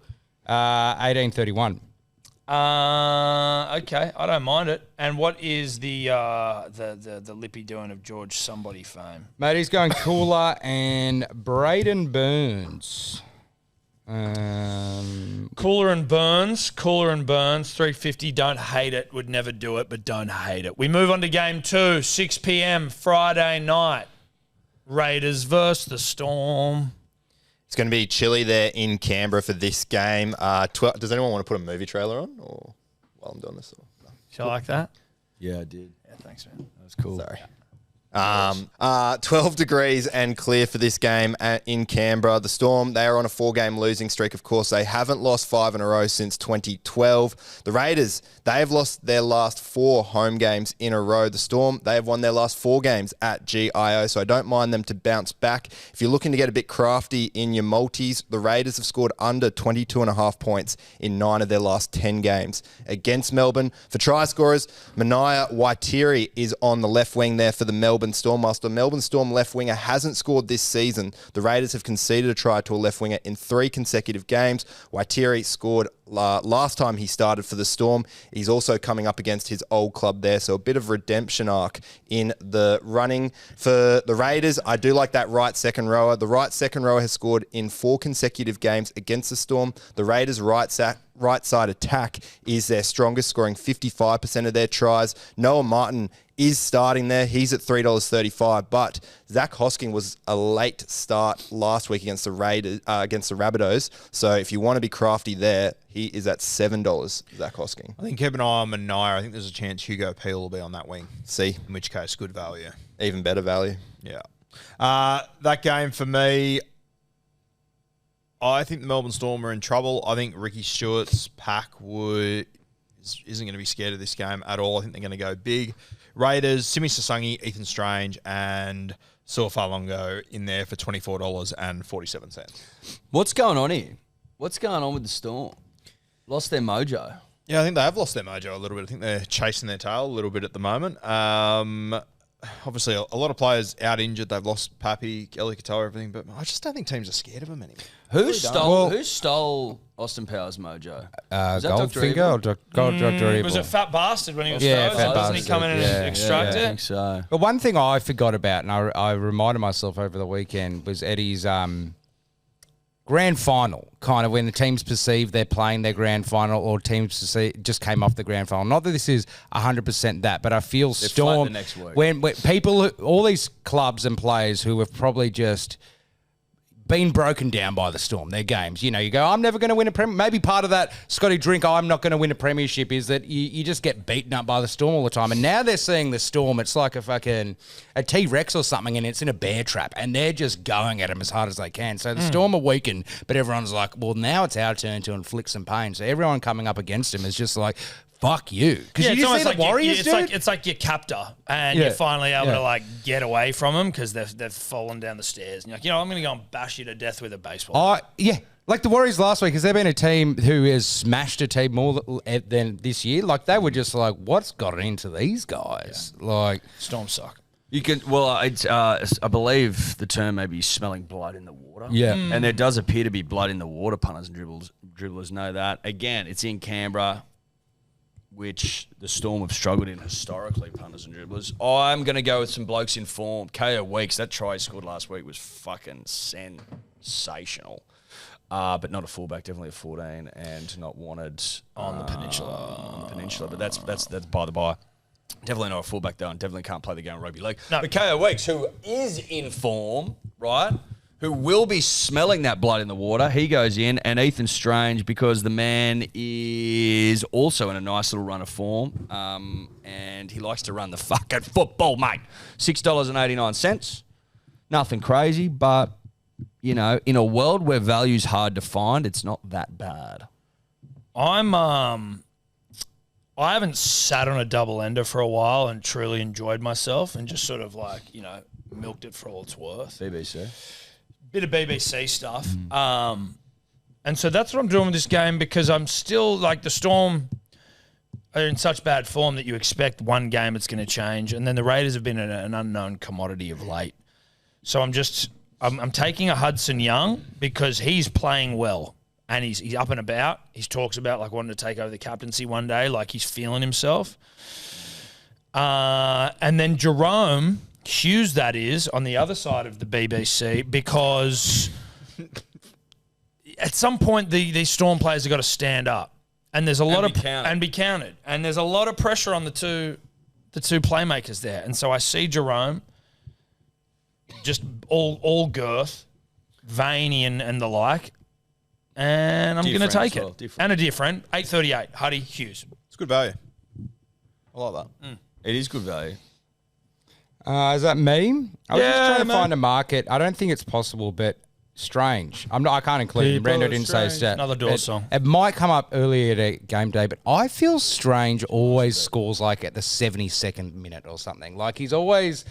1831. Okay, I don't mind it. And what is the lippy doing of George somebody fame? Mate, he's going Cooler and Braden Burns. Cooler and Burns, 350. Don't hate it, would never do it, but don't hate it. We move on to game 2, 6 p.m. Friday night. Raiders versus the Storm. It's going to be chilly there in Canberra for this game. Does anyone want to put a movie trailer on or while I'm doing this? Or, no? Do you like that? Yeah, I did. Yeah, thanks, man. That was cool. Sorry. 12 degrees and clear for this game in Canberra. The Storm, they are on a 4-game losing streak, of course. They haven't lost 5 in a row since 2012. The Raiders, they have lost their last 4 home games in a row. The Storm, they have won their last 4 games at GIO, so I don't mind them to bounce back. If you're looking to get a bit crafty in your multis, the Raiders have scored under 22.5 points in 9 of their last 10 games against Melbourne. For try scorers, Mania Waitiri is on the left wing there for the Melbourne Storm. Whilst the Melbourne Storm left winger hasn't scored this season, the Raiders have conceded a try to a left winger in 3 consecutive games. Waitiri scored last time he started for the Storm. He's also coming up against his old club there, so a bit of redemption arc in the running for the Raiders. I do like that right second rower. The right second rower has scored in 4 consecutive games against the Storm. The Raiders' right side attack is their strongest, scoring 55% of their tries. Noah Martin is starting there. He's at $3.35, but Zach Hosking was a late start last week against the Rabbitohs. So if you want to be crafty there, he is at $7, Zach Hosking. I think keep an eye on Mania. I think there's a chance Hugo Peel will be on that wing. See? In which case, good value. Even better value. Yeah. That game for me, I think the Melbourne Storm are in trouble. I think Ricky Stewart's pack isn't going to be scared of this game at all. I think they're going to go big. Raiders, Simi Sasangi, Ethan Strange, and Suafalongo in there for $24.47. What's going on here? What's going on with the Storm? Lost their mojo. Yeah, I think they have lost their mojo a little bit. I think they're chasing their tail a little bit at the moment. Obviously, a lot of players out injured. They've lost Pappy, Ellie Katoa, everything, but I just don't think teams are scared of them anymore. Who stole Austin Powers' mojo? Goldfinger or Dr. Evil? Was it Fat Bastard when he was Yeah, frozen? Fat Doesn't he Bastard, come in and extract I it? think so. But one thing I forgot about, and I reminded myself over the weekend, was Eddie's grand final, kind of when the teams perceive they're playing their grand final or teams just came off the grand final. Not that this is 100% that, but I feel They're Storm, flat the next week. when people, all these clubs and players who have probably just been broken down by the Storm, their games. You know, you go, I'm never going to win a Premier. Maybe part of that, Scotty Drink, I'm not going to win a premiership, is that you just get beaten up by the Storm all the time. And now they're seeing the Storm, it's like a T-Rex or something, and it's in a bear trap, and they're just going at them as hard as they can. So the Storm are weakened, but everyone's like, well, now it's our turn to inflict some pain. So everyone coming up against them is just like, fuck you. Because Yeah, you it's see the like Warriors, dude? it's like your captor, and Yeah. you're finally able Yeah. to like get away from them because they've fallen down the stairs. And you're like, I'm going to go and bash you to death with a baseball. Yeah. Like the Warriors last week, has there been a team who has smashed a team more than this year? Like they were just like, what's got into these guys? Yeah. Like Storm suck. You can, well, I believe the term may be smelling blood in the water. Yeah. And there does appear to be blood in the water. Punters and dribblers know that. Again, it's in Canberra, which the Storm have struggled in historically, punters and dribblers. I'm going to go with some blokes in form. KO Weeks, that try he scored last week was fucking sensational. But not a fullback, definitely a 14, and not wanted On the peninsula. But that's by the by. Definitely not a fullback though, and definitely can't play the game of rugby league. No. But KO Weeks, who is in form, right? Who will be smelling that blood in the water. He goes in, and Ethan Strange, because the man is also in a nice little run of form, and he likes to run the fucking football, mate. $6.89. Nothing crazy, but, you know, in a world where value's hard to find, it's not that bad. I haven't sat on a double ender for a while and truly enjoyed myself and just sort of like, milked it for all it's worth. BBC. Bit of BBC stuff. And so that's what I'm doing with this game because I'm still like the Storm are in such bad form that you expect one game it's going to change. And then the Raiders have been an unknown commodity of late. So I'm taking a Hudson Young because he's playing well. And he's up and about. He talks about like wanting to take over the captaincy one day, like he's feeling himself. And then Jerome Hughes, that is, on the other side of the BBC, because at some point these Storm players have got to stand up, and there's a lot of and be counted, and there's a lot of pressure on the two playmakers there. And so I see Jerome just all girth, veiny and the like. And I'm going to take it. And a dear friend, 8.38, Huddy Hughes. It's good value. I like that. It is good value. Is that me? I was just trying to find a market. I don't think it's possible, but Strange. I can't include him. Brando didn't say stat. Another Doors song. It might come up earlier at game day, but I feel Strange always scores like at the 72nd minute or something. Like he's always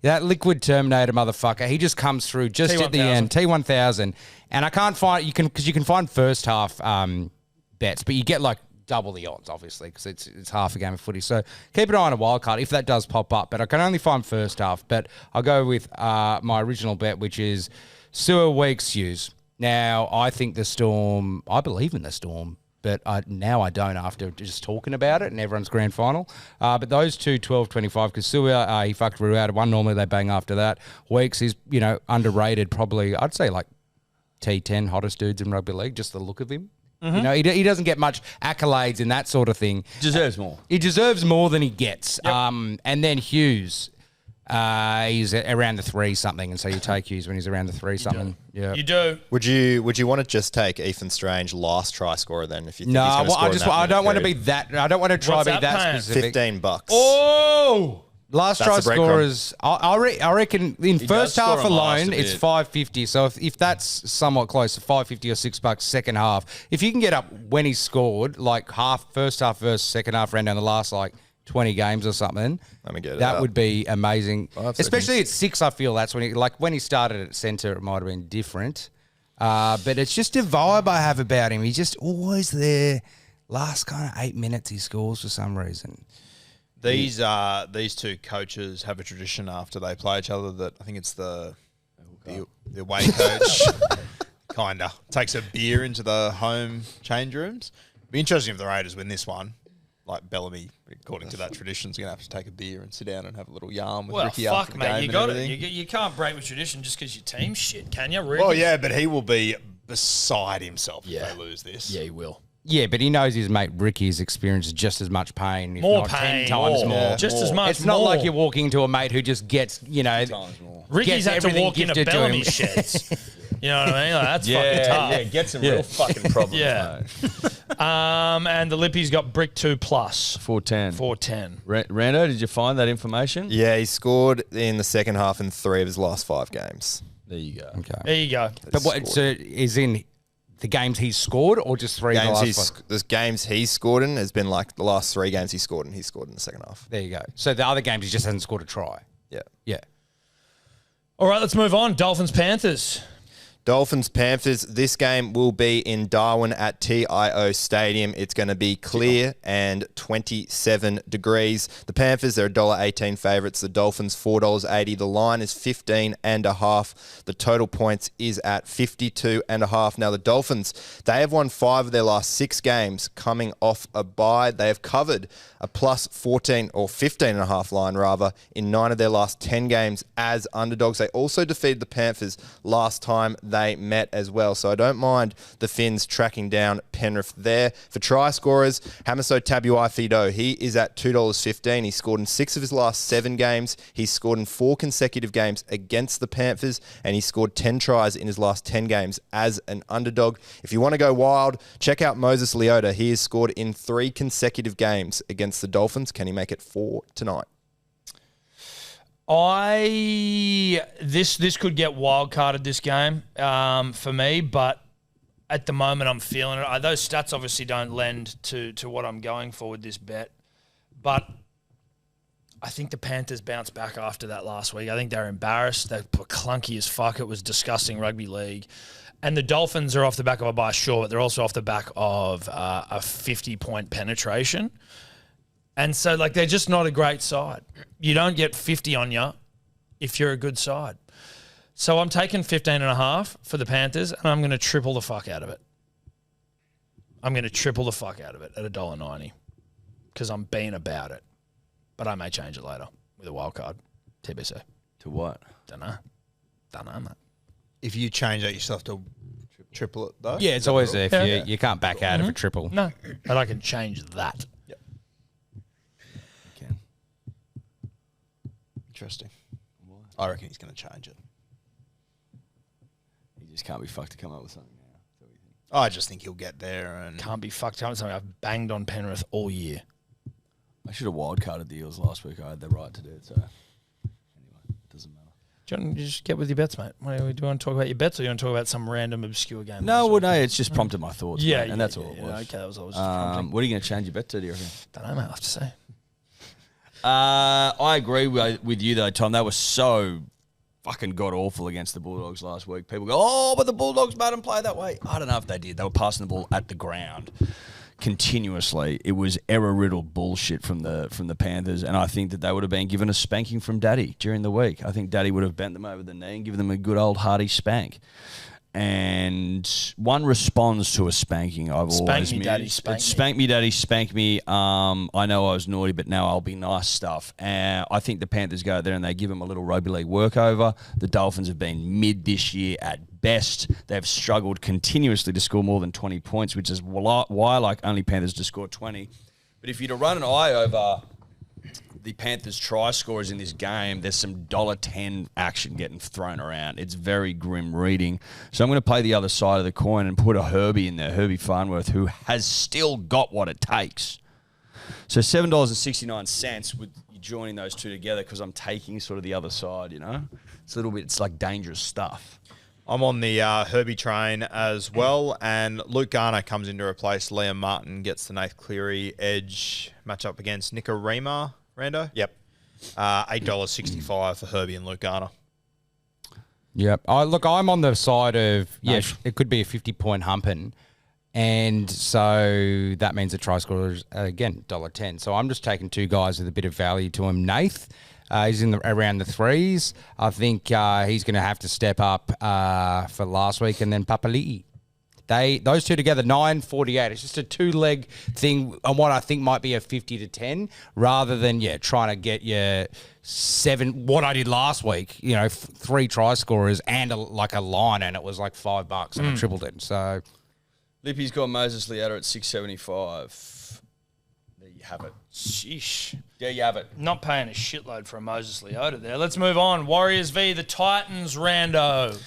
that liquid Terminator motherfucker. He just comes through just T1000. at the end. T1000. And I can't find because you can find first half bets, but you get like double the odds, obviously, because it's half a game of footy. So keep an eye on a wild card if that does pop up. But I can only find first half. But I'll go with my original bet, which is Sewer Weeks Hughes. Now I think the Storm. I believe in the Storm, but now I don't after just talking about it and everyone's grand final. But those two 12-25, because Sewer he fucked Rue out of one. Normally they bang after that. Weeks is underrated. Probably I'd say like T10 hottest dudes in rugby league, just the look of him. Mm-hmm. He doesn't get much accolades and that sort of thing. Deserves more. He deserves more than he gets. Yep. And then Hughes, he's around the 3 something, and so you take Hughes when he's around the 3 something. Yeah, you do. Would you want to just take Ethan Strange last try scorer then? If you think no, he's well, score I don't want to be that. I don't want to try What's to be that paying? specific. $15. Oh. Last That's try the breakdown. scorers, I reckon in first half score 'em last alone, a it's bit. $5.50. So if that's somewhat close to $5.50 or $6 second half, if you can get up when he scored, like first half versus second half, ran down the last like 20 games or something, Let me get it that up. would be amazing. 5 Especially at 6, I feel that's when he started at centre, it might have been different. But it's just a vibe I have about him. He's just always there. Last kind of 8 minutes he scores for some reason. These two coaches have a tradition after they play each other that I think it's the away coach kinda takes a beer into the home change rooms. Be interesting if the Raiders win this one. Like Bellamy, according to that tradition, is going to have to take a beer and sit down and have a little yarn with Ricky after the game mate, you and got everything. it. You can't break with tradition just because your team's shit, can you? Well, yeah, but he will be beside himself if they lose this. Yeah, he will. Yeah, but he knows his mate Ricky's experienced just as much pain, if More not pain. 10 times more. Just as much It's not more. like you're walking into a mate who just gets, Ricky's gets had to everything walk into gifted to Bellamy him. sheds. You know what I mean? Like, that's fucking tough. Yeah, get some real fucking problems. Yeah. And the Lippy's got brick 2 plus. 410. 410. Rando, did you find that information? Yeah, he scored in the second half in 3 of his last 5 games. There you go. Okay. There you go. But what, so is in the games he's scored or just 3 of the last 5? The games he's scored in has been like the last 3 games he scored in. He scored in the second half. There you go. So the other games he just hasn't scored a try. Yeah. Yeah. All right, let's move on. Dolphins, Panthers. Dolphins, Panthers. This game will be in Darwin at TIO Stadium. It's going to be clear and 27 degrees. The Panthers, they're $1.18 favourites. The Dolphins, $4.80. The line is 15.5. The total points is at 52.5. Now, the Dolphins, they have won 5 of their last 6 games coming off a bye. They have covered a plus 14 or 15.5 line, rather, in 9 of their last 10 games as underdogs. They also defeated the Panthers last time they met as well. So I don't mind the Finns tracking down Penrith there. For try scorers, Hamiso Tabuai-Fidow, he is at $2.15. He scored in 6 of his last 7 games. He's scored in 4 consecutive games against the Panthers, and he scored 10 tries in his last 10 games as an underdog. If you want to go wild, check out Moses Leota. He has scored in 3 consecutive games against the Dolphins. Can he make it 4 tonight? This could get wild carded, this game, for me, but at the moment I'm feeling it. Those stats obviously don't lend to what I'm going for with this bet, but I think the Panthers bounced back after that last week. I think they're embarrassed. They were clunky as fuck. It was disgusting rugby league. And the Dolphins are off the back of a bye, sure, but they're also off the back of a 50-point penetration. And so, they're just not a great side. You don't get 50 on you if you're a good side. So I'm taking 15.5 for the Panthers, and I'm going to triple the fuck out of it. I'm going to triple the fuck out of it at $1.90 because I'm being about it. But I may change it later with a wild card. TBC. To what? Don't know, mate. If you change that, you still have to triple it, though? Yeah, it's always there. If you can't back out of a triple. No, but I can change that. Interesting. I reckon he's going to change it. He just can't be fucked to come up with something now. I just think he'll get there. And Can't be fucked up. Something I've banged on Penrith all year. I should have wildcarded the Eels last week. I had the right to do it, so anyway, it doesn't matter. Do you want to just get with your bets, mate? Do you want to talk about your bets, or do you want to talk about some random obscure game? No, it's just prompted my thoughts. Yeah, mate, and that's all it was. Okay, that was all. Just prompting. What are you going to change your bet to, do you reckon? Don't know, mate. I'll have to say. I agree with you, though, Tom. They were so fucking god-awful against the Bulldogs last week. People go, oh, but the Bulldogs made them play that way. I don't know if they did. They were passing the ball at the ground continuously. It was error-riddled bullshit from the Panthers, and I think that they would have been given a spanking from Daddy during the week. I think Daddy would have bent them over the knee and given them a good old hearty spank. And one responds to a spanking. I've always me, Daddy, spank me. Spank me, Daddy, spank me. I know I was naughty, but now I'll be nice stuff. I think the Panthers go out there and they give them a little rugby league workover. The Dolphins have been mid this year at best. They've struggled continuously to score more than 20 points, which is why only Panthers to score 20. But if you're to run an eye over the Panthers' try scorers in this game, there's some $1.10 action getting thrown around. It's very grim reading. So I'm going to play the other side of the coin and put a Herbie in there, Herbie Farnworth, who has still got what it takes. So $7.69 with you joining those two together, because I'm taking sort of the other side, it's like dangerous stuff. I'm on the Herbie train as well, and Luke Garner comes in to replace Liam Martin, gets the Nath Cleary edge match up against Nikorima. Rando? Yep. $8.65 for Herbie and Luke Garner. Yep. I'm on the side of, it could be a 50-point humping. And so that means the try scorer is, again, $1.10. So I'm just taking 2 guys with a bit of value to him. Nath, he's around the 3s. I think he's going to have to step up for last week. And then Papali'i. Those two together, 9.48. It's just a 2-leg thing on what I think might be a 50 to 10, rather than trying to get your 7. What I did last week, 3 try scorers and a line, and it was like $5, and I tripled it. So Lippy's got Moses Leota at 675. There you have it. Sheesh. There you have it. Not paying a shitload for a Moses Leota there. Let's move on. Warriors v. the Titans, Rando.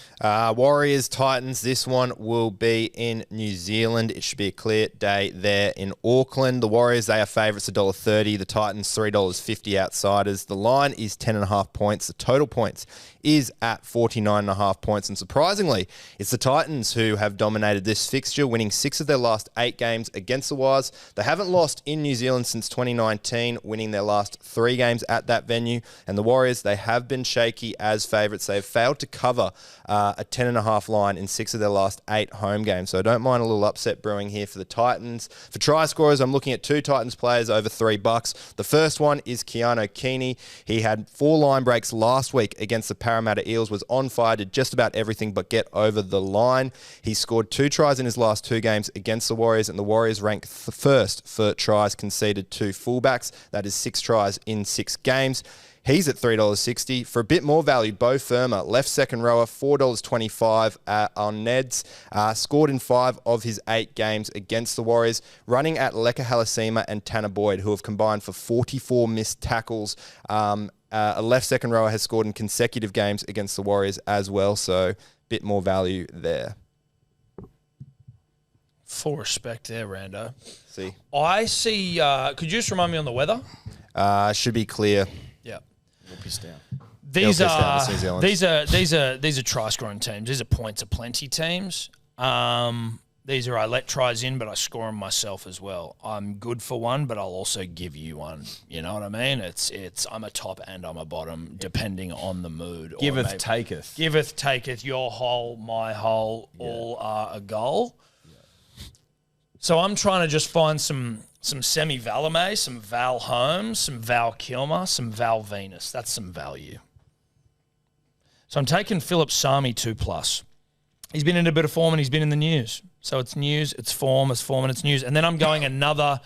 Warriors, Titans. This one will be in New Zealand. It should be a clear day there in Auckland. The Warriors, they are favourites $1.30. The Titans, $3.50 outsiders. The line is 10.5 points. The total points is at 49.5 points. And surprisingly, it's the Titans who have dominated this fixture, winning 6 of their last 8 games against the Wires. They haven't lost in New Zealand since 2019, winning their last 3 games at that venue. And the Warriors, they have been shaky as favourites. They've failed to cover a 10.5 line in 6 of their last 8 home games. So I don't mind a little upset brewing here for the Titans. For try scorers, I'm looking at 2 Titans players over $3. The first one is Keanu Keeney. He had 4 line breaks last week against the Parramatta Eels, was on fire, did just about everything but get over the line. He scored 2 tries in his last 2 games against the Warriors, and the Warriors rank first for tries conceded to fullbacks. That is 6 tries in 6 games. He's at $3.60. For a bit more value, Bo Firma, left second rower, $4.25 on Neds. Scored in 5 of his 8 games against the Warriors. Running at Leka Halasima and Tanner Boyd, who have combined for 44 missed tackles. A left second rower has scored in consecutive games against the Warriors as well. So a bit more value there. Full respect there, Rando. See? I see. Could you just remind me on the weather? Should be clear. Yeah. We'll piss down. These are try scoring teams. These are points of plenty teams. These are I let tries in, but I score them myself as well. I'm good for one, but I'll also give you one. You know what I mean? It's I'm a top and I'm a bottom, depending on the mood. Giveth, taketh. Giveth, taketh. Your hole, my hole, all are a goal. Yeah. So I'm trying to just find some Semi Valame, some Val Holmes, some Val Kilmer, some Val Venus. That's some value. So I'm taking Philip Sami 2+. He's been in a bit of form and he's been in the news. So it's news, it's form, and it's news. And then I'm going another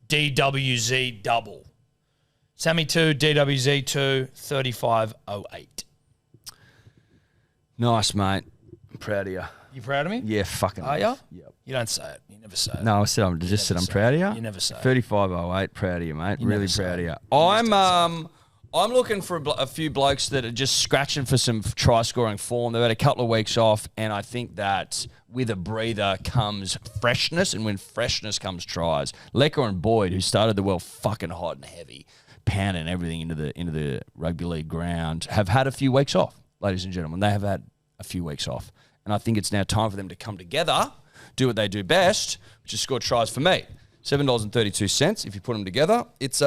DWZ double. Sammy 2, DWZ 2, 35.08. Nice, mate. I'm proud of you. You proud of me? Yeah, fucking. Are you? Yep. You don't say it. You never say it. No, I said I'm proud of you. You never say it. 35.08, proud of you, mate. Really proud of you. I'm looking for a few blokes that are just scratching for some try-scoring form. They've had a couple of weeks off, and I think that with a breather comes freshness, and when freshness comes tries. Lecker and Boyd, who started the well fucking hot and heavy, pounding everything into the rugby league ground, have had a few weeks off, ladies and gentlemen. They have had a few weeks off, and I think it's now time for them to come together, do what they do best, which is score tries for me. $7.32. If you put them together, it's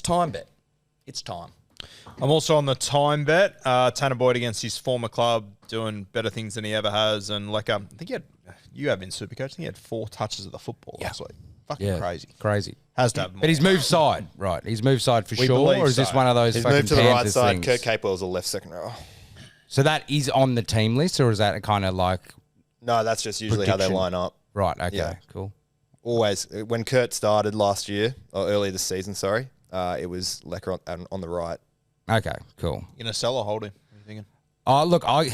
time bet. It's time. I'm also on the time bet. Tanner Boyd against his former club, doing better things than he ever has. And I think you have in Supercoach, I think he had 4 touches of the football last week. Fucking Crazy. Has to have more. But he's moved side, right? He's moved side for sure, or is this one of those He's fucking moved to the right Panthers side. things? Kurt Capewell's a left second rower. So that is on the team list, or is that kind of like... No, that's just usually how they line up. Right, okay, Yeah. cool. Always. When Kurt started last year, or earlier this season, sorry, it was Lecker on the right. Okay, cool. You going to sell or hold him? What are you thinking? Oh, look, I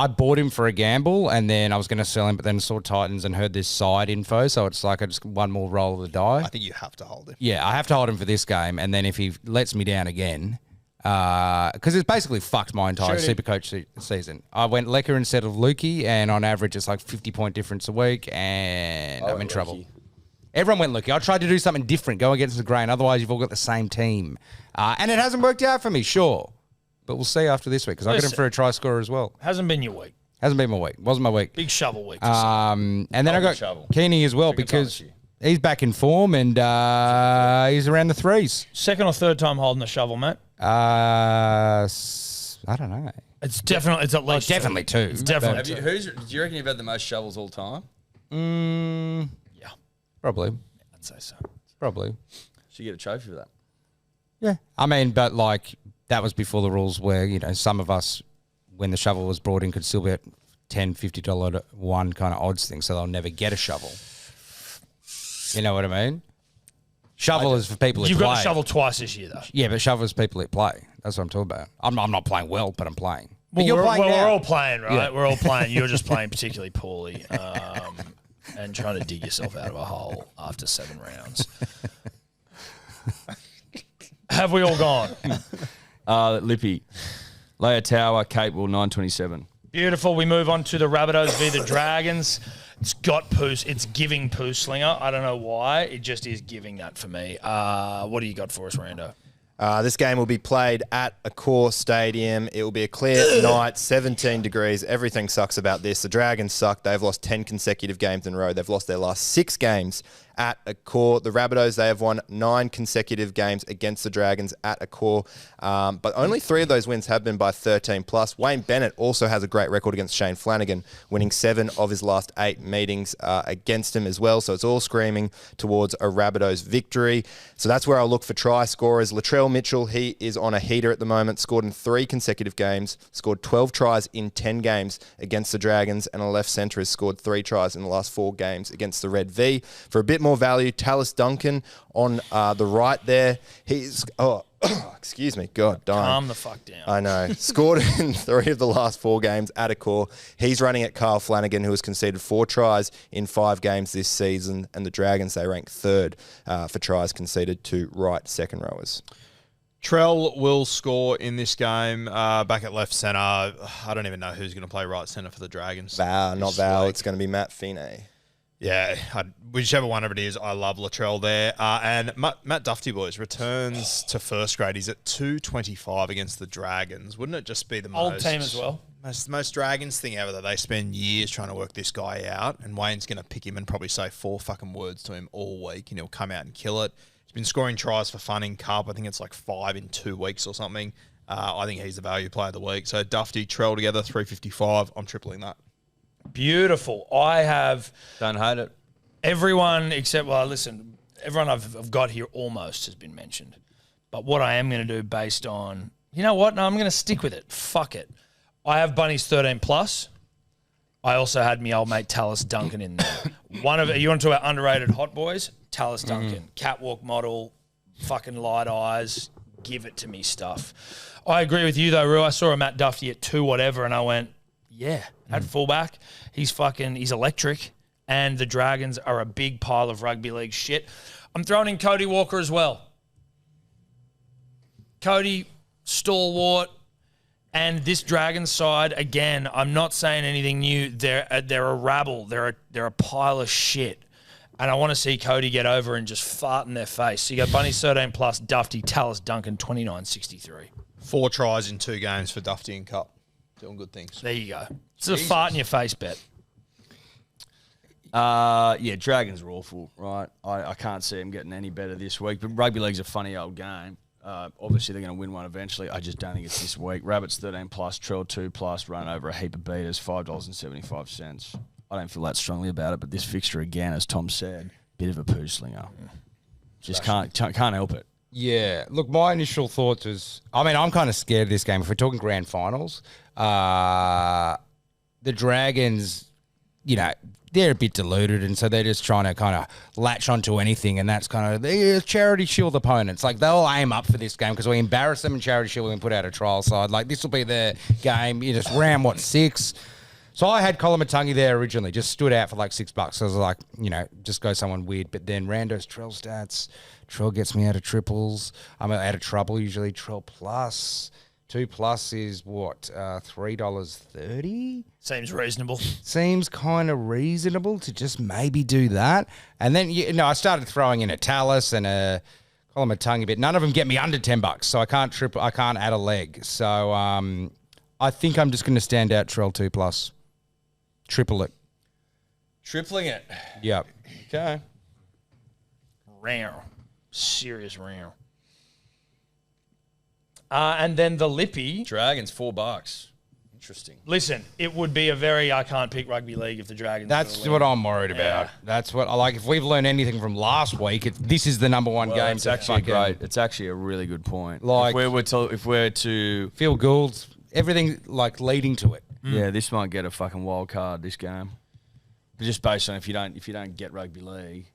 bought him for a gamble, and then I was going to sell him, but then saw Titans and heard this side info, so it's like just one more roll of the die. I think you have to hold him. Yeah, I have to hold him for this game, and then if he lets me down again, because it's basically fucked my entire Supercoach season. I went Lecker instead of Lukey, and on average it's like 50-point difference a week, and I'm in trouble. Everyone went Lukey. I tried to do something different, go against the grain. Otherwise, you've all got the same team. And it hasn't worked out for me, sure. But we'll see after this week, because I got him for a try scorer as well. Hasn't been your week. Hasn't been my week. Wasn't my week. Big shovel week. And then I got Keeney as well, because he's back in form, and he's around the 3s. Second or third time holding the shovel, mate? I don't know. It's definitely, it's at least definitely 2. It's definitely Do you reckon you've had the most shovels all time? Yeah. Probably. I'd say so. Probably. Should get a trophy for that. Yeah. I mean, but like, that was before the rules where, some of us, when the shovel was brought in, could still $10, $50 one kind of odds thing, so they'll never get a shovel. You know what I mean? Shovel is for people who You've play. got to shovel twice this year, though. Yeah, but shovel is people that play. That's what I'm talking about. I'm not playing well, but I'm playing. But Well, you're playing now. we're all playing, right? Yeah. We're all playing. You're just playing particularly poorly and trying to dig yourself out of a hole after 7 rounds. Have we all gone? Lippy. Leia Tower, Cape Will, 927. Beautiful. We move on to the Rabbitohs v the Dragons. It's got poo. It's giving poo slinger. I don't know why. It just is giving that for me. What do you got for us, Rando? This game will be played at Accor Stadium. It will be a clear night, 17 degrees. Everything sucks about this. The Dragons suck. They've lost 10 consecutive games in a row. They've lost their last 6 games at Accor. The Rabbitohs, they have won 9 consecutive games against the Dragons at Accor. But only 3 of those wins have been by 13 plus. Wayne Bennett also has a great record against Shane Flanagan, winning 7 of his last 8 meetings against him as well. So it's all screaming towards a Rabbitohs victory. So that's where I'll look for try scorers. Latrell Mitchell, he is on a heater at the moment, scored in 3 consecutive games, scored 12 tries in 10 games against the Dragons, and a left centre has scored 3 tries in the last 4 games against the Red V. For a bit more value, Tallis Duncan on the right there. He's excuse me, God darn. Calm the fuck down. I know. Scored in 3 of the last 4 games at Accor. He's running at Kyle Flanagan, who has conceded 4 tries in 5 games this season, and the Dragons, they rank 3rd for tries conceded to right second rowers. Trell will score in this game back at left centre. I don't even know who's going to play right centre for the Dragons. Not Val. It's going to be Matt Finney. Yeah, whichever one of it is, I love Latrell there. And Matt Duffy, boys, returns to first grade. He's at 225 against the Dragons. Wouldn't it just be the Old team as well. most Dragons thing ever that they spend years trying to work this guy out, and Wayne's going to pick him and probably say 4 fucking words to him all week, and he'll come out and kill it. He's been scoring tries for fun in Cup. I think it's like 5 in 2 weeks or something. I think he's the value player of the week. So Duffy, Trell together, 355. I'm tripling that. Beautiful. I have Don't hate it. everyone except, well, listen, everyone I've got here almost has been mentioned. But what I am going to do based on, you know what? No, I'm going to stick with it. Fuck it. I have Bunnies 13 plus. I also had me old mate Tallis Duncan in there. You want to talk about underrated hot boys? Tallis Duncan. Catwalk model, fucking light eyes, give it to me stuff. I agree with you though, Rue. I saw a Matt Duffy at 2 whatever and I went, yeah, at fullback, he's electric, and the Dragons are a big pile of rugby league shit. I'm throwing in Cody Walker as well. Cody, stalwart, and this Dragons side, again, I'm not saying anything new. They're a rabble. They're a pile of shit. And I want to see Cody get over and just fart in their face. So you got Bunnies 13 plus, Duffy, Tallis Duncan, 29.63. 4 tries in 2 games for Duffy in Cup. Doing good things. There you go. It's a fart in your face bet. Yeah, Dragons are awful, right? I can't see them getting any better this week. But rugby league's a funny old game. Obviously, they're going to win one eventually. I just don't think it's this week. Rabbits 13 plus, Trell 2 plus, run over a heap of beaters, $5.75. I don't feel that strongly about it, but this fixture again, as Tom said, bit of a poo slinger. Just can't help it. Yeah. Look, my initial thoughts was, I mean, I'm kind of scared of this game. If we're talking grand finals, the Dragons, you know, they're a bit deluded, and so they're just trying to kind of latch onto anything, and that's kind of the Charity Shield opponents. Like, they'll aim up for this game because we embarrass them in Charity Shield when we put out a trial side. Like, this will be their game. You just round, 6? So I had Colin there originally, just stood out for like $6. So I was like, you know, just go someone weird. But then Rando's Trell stats. Trell gets me out of triples. I'm out of trouble usually. Trell plus. 2 plus is what? $3.30? Seems reasonable. Seems kind of reasonable to just maybe do that. And then, I started throwing in a Tallis and a Colin but none of them get me under $10. So I can't add a leg. So I think I'm just going to stand out Trell 2 plus. Triple it. Tripling it. Yep. Okay. Rare. Serious rare. And then the Lippy. Dragons, $4. Interesting. Listen, it would be a very I can't pick rugby league if the Dragons. That's what I'm worried about. That's what I like. If we've learned anything from last week, this is the number one game. It's actually great. It's actually a really good point. Like, if we're to Phil Gould's everything like leading to it. Yeah, this might get a fucking wild card, this game. But just based on if you don't get rugby league,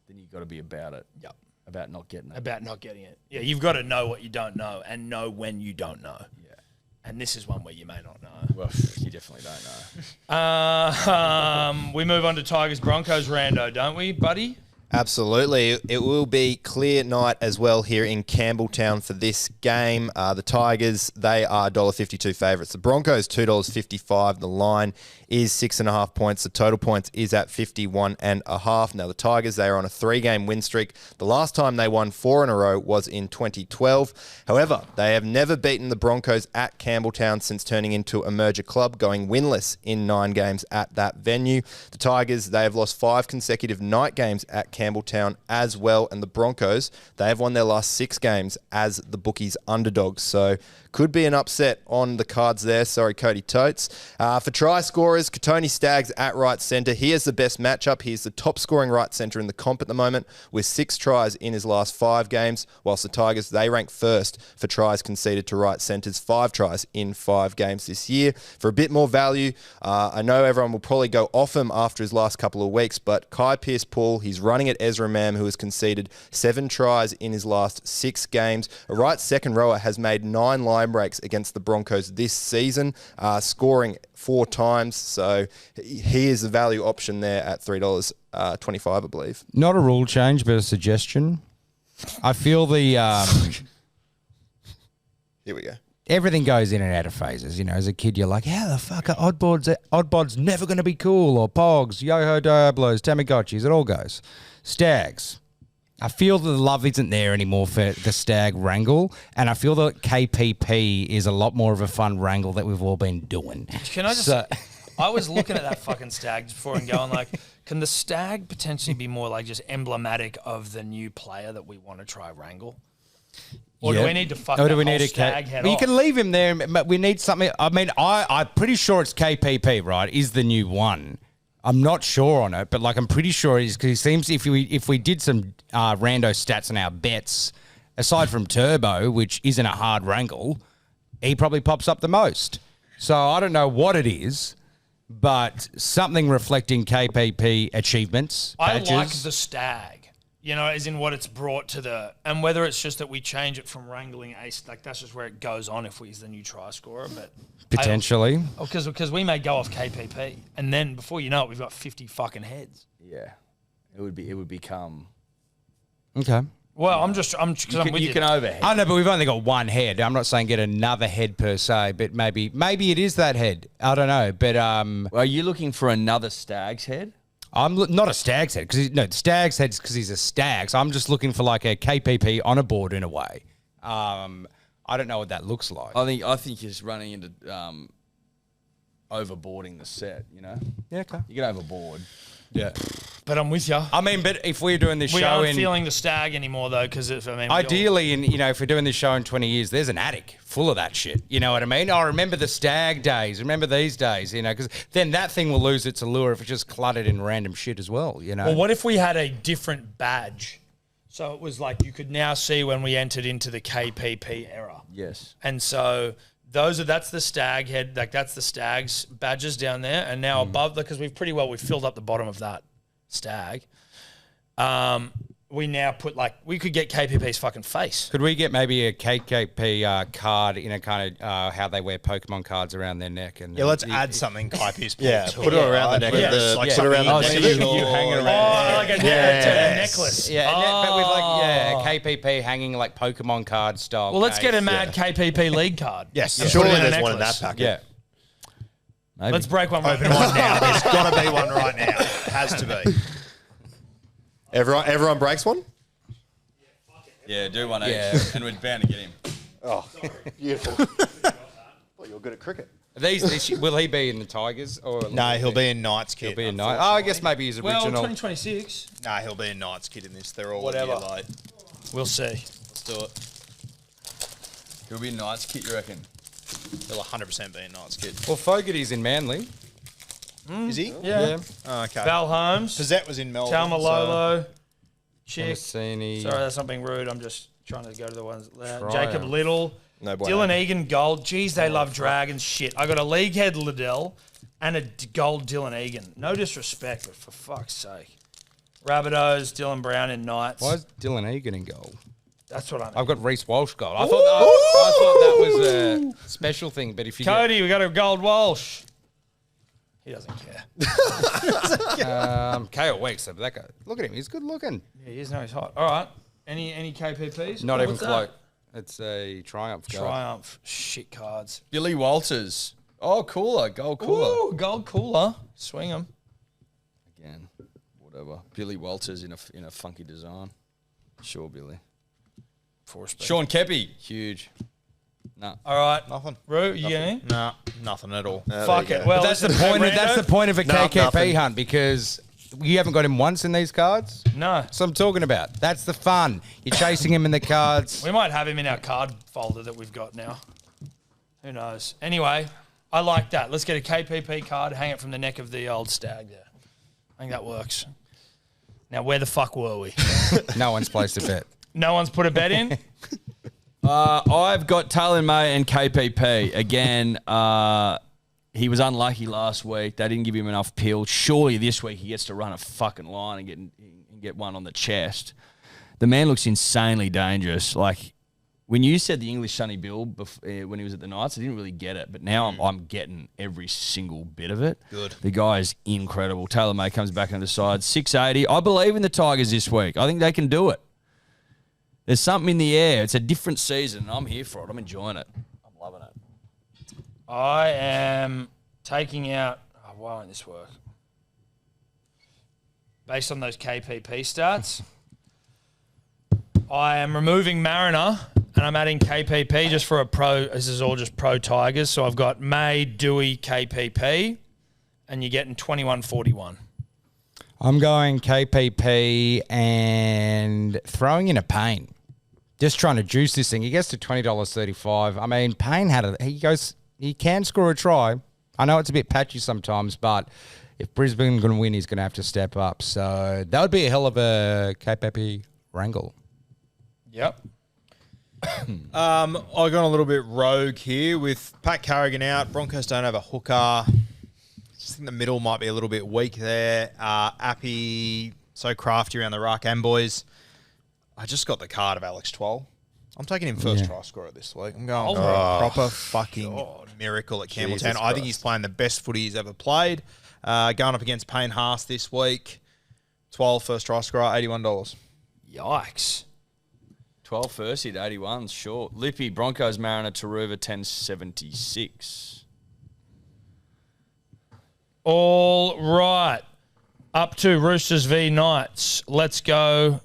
then you've got to be about it. Yep. About not getting it. About not getting it. Yeah, you've got to know what you don't know and know when you don't know. Yeah. And this is one where you may not know. Well, you definitely don't know. We move on to Tigers Broncos rando, don't we, buddy? Absolutely. It will be clear night as well here in Campbelltown for this game. The Tigers, they are $1.52 favourites. The Broncos, $2.55. The line is 6.5 points. The total points is at 51.5. Now, the Tigers, they are on a 3-game win streak. The last time they won 4 in a row was in 2012. However, they have never beaten the Broncos at Campbelltown since turning into a merger club, going winless in 9 games at that venue. The Tigers, they have lost 5 consecutive night games at Campbelltown as well. And the Broncos, they have won their last 6 games as the bookies' underdogs. So could be an upset on the cards there. Sorry, Cody Totes. For try scorers, Katoni Staggs at right centre. He has the best matchup. He is the top scoring right centre in the comp at the moment with 6 tries in his last 5 games, whilst the Tigers, they rank first for tries conceded to right centres, 5 tries in 5 games this year. For a bit more value, I know everyone will probably go off him after his last couple of weeks, but Kai Pearce-Paul, he's running at Ezra Mam, who has conceded 7 tries in his last 6 games. A right second rower has made 9 line breaks against the Broncos this season, scoring 4 times. So he is the value option there at $3.25, I believe. Not a rule change, but a suggestion. I feel the Here we go. everything goes in and out of phases. You know, as a kid, you're like, how the fuck are oddbods never going to be cool? Or Pogs, Yo-Ho Diablos, Tamagotchis, it all goes. Stags. I feel that the love isn't there anymore for the stag wrangle, and I feel that KPP is a lot more of a fun wrangle that we've all been doing. Can I just I was looking at that fucking stag before and going like, can the stag potentially be more like just emblematic of the new player that we want to try wrangle? Or do we need to fuck that whole stag head off? You can leave him there, but we need something. I mean, I'm pretty sure it's KPP, right, is the new one. I'm not sure on it, but like I'm pretty sure it is, because it seems if we did some rando stats on our bets, aside from Turbo, which isn't a hard wrangle, he probably pops up the most. So I don't know what it is, but something reflecting KPP achievements. Badges. I like the stag, you know, as in what it's brought to the, and whether it's just that we change it from wrangling ace, like that's just where it goes on if he's the new try scorer, but potentially. Because we may go off KPP, and then before you know it, we've got 50 fucking heads. Yeah, it would become. Okay. Well, I'm with you. You can overhead. I know, but we've only got one head. I'm not saying get another head per se, but maybe it is that head. I don't know, but are you looking for another stag's head? I'm not a stag's head the stag's head is because he's a stag. So I'm just looking for like a KPP on a board in a way. I don't know what that looks like. I think he's running into overboarding the set. You know. Yeah. Okay. You get overboard. Yeah. But I'm with you. I mean, but if we're doing this we show aren't feeling the stag anymore though, because ideally, if we're doing this show in 20 years, there's an attic full of that shit. You know what I mean? I remember the stag days. Remember these days, because then that thing will lose its allure if it's just cluttered in random shit as well. Well, what if we had a different badge? So it was like you could now see when we entered into the KPP era. Yes. And so that's the stag head, like that's the stag's badges down there, and now above, because we've filled up the bottom of that stag. We now put we could get KPP's fucking face. Could we get maybe a KPP card in a kind of how they wear Pokemon cards around their neck? And let's add something KP's. Yeah, put it around the neck. Put it around the neck. You hang it around. Like a necklace. Yeah, but with KPP hanging like Pokemon card style. Well, let's get a mad KPP league card. Yes, surely there's one in that packet. Yeah. Maybe. Let's break one right Open one now. There's got to be one right now. It has to be. Everyone breaks one? Yeah, do one each, and we're bound to get him. Oh, beautiful. Well, you're good at cricket. Will he be in the Tigers? No, he'll be in Knights kit. He'll be in Knights. Oh, I guess maybe he's original. Well, 2026. No, he'll be in Knights kit in this. They're all whatever. a year late. We'll see. Let's do it. He'll be in Knights kit, you reckon? He'll 100% be in Knights kit. Well, Fogarty's in Manly. Is he? Yeah. Oh, okay. Val Holmes. Pizzette was in Melbourne. Talmalolo. Chick. Tomasini. Sorry, that's something rude. I'm just trying to go to the ones. Trial. Jacob Little. No bueno. Dylan Egan gold. Jeez, they love Dragons shit. I got a league head Liddell and a gold Dylan Egan. No disrespect, but for fuck's sake. Rabbitohs, Dylan Brown in Knights. Why is Dylan Egan in goal? That's what I mean. I've got Reece Walsh gold. I thought that was a special thing, but if you Cody, we got a gold Walsh. He doesn't care. Kale Weeks, that guy. Look at him. He's good looking. Yeah, he is. No, he's hot. All right. Any KPPs? Not even What's close. that? It's a Triumph. Triumph. Shit cards. Billy Walters. Oh, cooler. Gold cooler. Ooh, gold cooler. Swing them. Again, whatever. Billy Walters in a funky design. Sure, Billy. Sean Kepi. Huge. No. All right. Nothing. Roo, you get any? Nah, nothing at all. Fuck it. Well, But that's the listen, point. hey, That's the Rando. point of a No, KKP nothing. hunt because you haven't got him once in these cards. No. So I'm talking about. That's the fun. You're chasing him in the cards. We might have him in our card folder that we've got now. Who knows? Anyway, I like that. Let's get a KPP card, hang it from the neck of the old stag there. I think that works. Now, where the fuck were we? No one's placed a bet. No one's put a bet in? I've got Talon May and KPP. Again, he was unlucky last week. They didn't give him enough peel. Surely this week he gets to run a fucking line and get one on the chest. The man looks insanely dangerous. Like, when you said the English Sonny Bill when he was at the Knights, I didn't really get it. But now I'm getting every single bit of it. Good. The guy is incredible. Taylor May comes back on the side. 680. I believe in the Tigers this week. I think they can do it. There's something in the air. It's a different season. I'm here for it. I'm enjoying it. I'm loving it. I am taking out... Oh, why won't this work? Based on those KPP stats, I am removing Mariner and I'm adding KPP just for a pro. This is all just pro Tigers. So I've got May, Dewey, KPP, and you're getting 21.41. I'm going KPP and throwing in a Payne. Just trying to juice this thing. He gets to $20.35. I mean, Payne he can score a try. I know it's a bit patchy sometimes, but if Brisbane going to win, he's going to have to step up. So that would be a hell of a KPP wrangle. Yep. I gone a little bit rogue here with Pat Carrigan out. Broncos don't have a hooker. I just think the middle might be a little bit weak there. Appy, so crafty around the ruck. And boys, I just got the card of Alex Twal. I'm taking him first try scorer this week. I'm going for a proper fucking miracle at Campbelltown. Jesus I think he's playing the best footy he's ever played. Going up against Payne Haas this week. 12 first try scorer, $81. Yikes. 12 first hit, 81, sure. Lippy, Broncos, Mariner, Taruva, 1076. All right. Up to Roosters v Knights. Let's go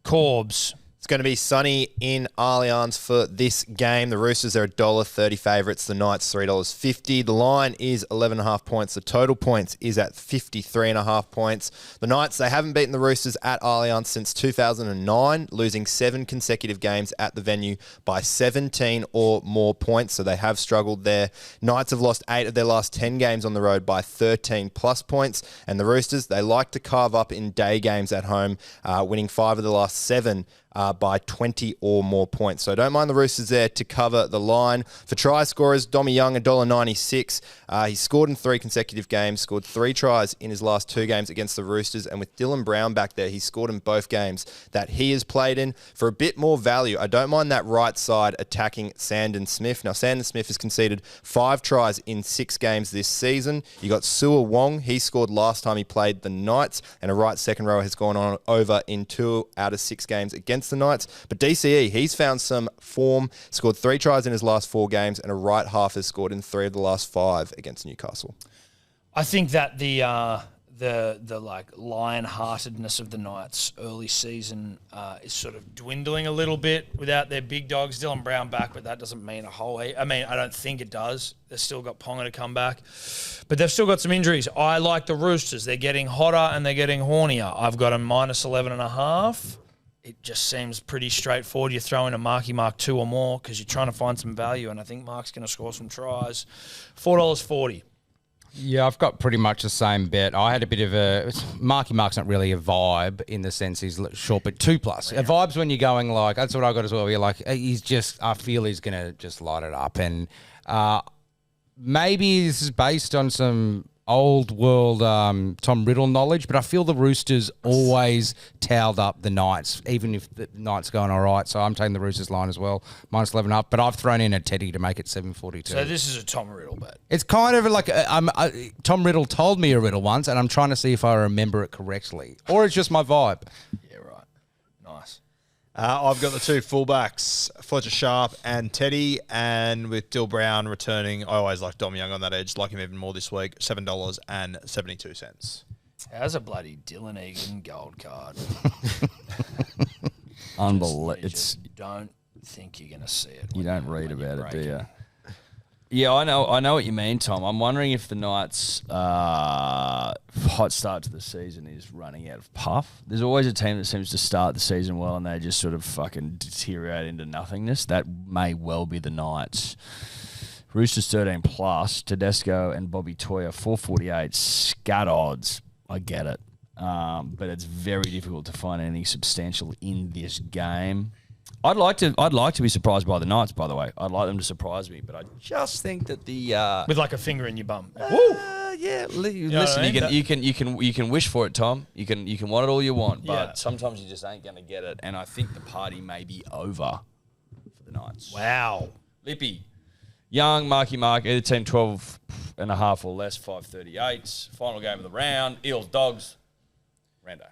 Corbs. It's going to be sunny in Allianz for this game. The Roosters are $1.30 favourites. The Knights $3.50. The line is 11.5 points. The total points is at 53.5 points. The Knights, they haven't beaten the Roosters at Allianz since 2009, losing 7 consecutive games at the venue by 17 or more points. So they have struggled there. Knights have lost 8 of their last 10 games on the road by 13 plus points. And the Roosters, they like to carve up in day games at home, winning 5 of the last 7 by 20 or more points. So don't mind the Roosters there to cover the line. For try scorers, Dommy Young, $1.96. He scored in 3 consecutive games, scored 3 tries in his last 2 games against the Roosters. And with Dylan Brown back there, he scored in both games that he has played in. For a bit more value, I don't mind that right side attacking Sandon Smith. Now, Sandon Smith has conceded 5 tries in 6 games this season. You got Sua Wong. He scored last time he played the Knights. And a right second row has gone on over in 2 out of 6 games against the Knights. But DCE, he's found some form, scored 3 tries in his last 4 games, and a right half has scored in 3 of the last 5 against Newcastle. I think that the like lion-heartedness of the Knights early season is sort of dwindling a little bit without their big dogs. Dylan Brown back, but that doesn't mean a whole heap. I mean, I don't think it does. They've still got Ponga to come back, but they've still got some injuries. I like the Roosters. They're getting hotter and they're getting hornier. I've got a minus 11.5. It just seems pretty straightforward. You throw in a Marky Mark 2 or more because you're trying to find some value, and I think Mark's going to score some tries. $4.40. Yeah, I've got pretty much the same bet. I had a bit of a Marky Mark's not really a vibe in the sense he's short, but 2+. A vibe's when you're going like that's what I got as well. You're like he's just I feel he's gonna just light it up, and maybe this is based on some old world Tom Riddle knowledge, but I feel the Roosters always towed up the Knights, even if the Knights going all right. So I'm taking the Roosters line as well, -11.5. But I've thrown in a Teddy to make it 7.42. So this is a Tom Riddle bet. It's kind of like Tom Riddle told me a riddle once, and I'm trying to see if I remember it correctly, or it's just my vibe. Yeah, right. Nice. I've got the two fullbacks, Fletcher Sharp and Teddy, and with Dill Brown returning, I always like Dom Young on that edge, like him even more this week, $7.72. How's a bloody Dylan Egan gold card? Unbelievable. Just don't think you're going to see it. You don't read about it, do you? Yeah, I know what you mean, Tom. I'm wondering if the Knights' hot start to the season is running out of puff. There's always a team that seems to start the season well and they just sort of fucking deteriorate into nothingness. That may well be the Knights. Roosters 13+, Tedesco and Bobby Toyer 448, scat odds. I get it. But it's very difficult to find anything substantial in this game. I'd like to be surprised by the Knights, by the way. I'd like them to surprise me, but I just think that the with like a finger in your bum. Yeah, listen, you can wish for it, Tom. You can want it all you want, but sometimes you just ain't gonna get it. And I think the party may be over for the Knights. Wow, Lippy, Young, Marky Mark, either team 12.5 or less, 538. Final game of the round. Eels, Dogs, Rando.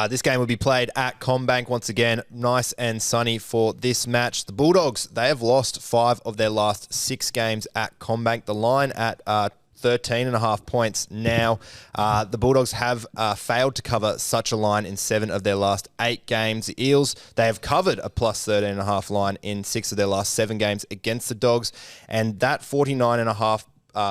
This game will be played at CommBank once again. Nice and sunny for this match. The Bulldogs, they have lost 5 of their last 6 games at CommBank. The line at 13.5 points now. The Bulldogs have failed to cover such a line in 7 of their last 8 games. The Eels, they have covered a plus 13.5 line in 6 of their last 7 games against the Dogs. And that 49.5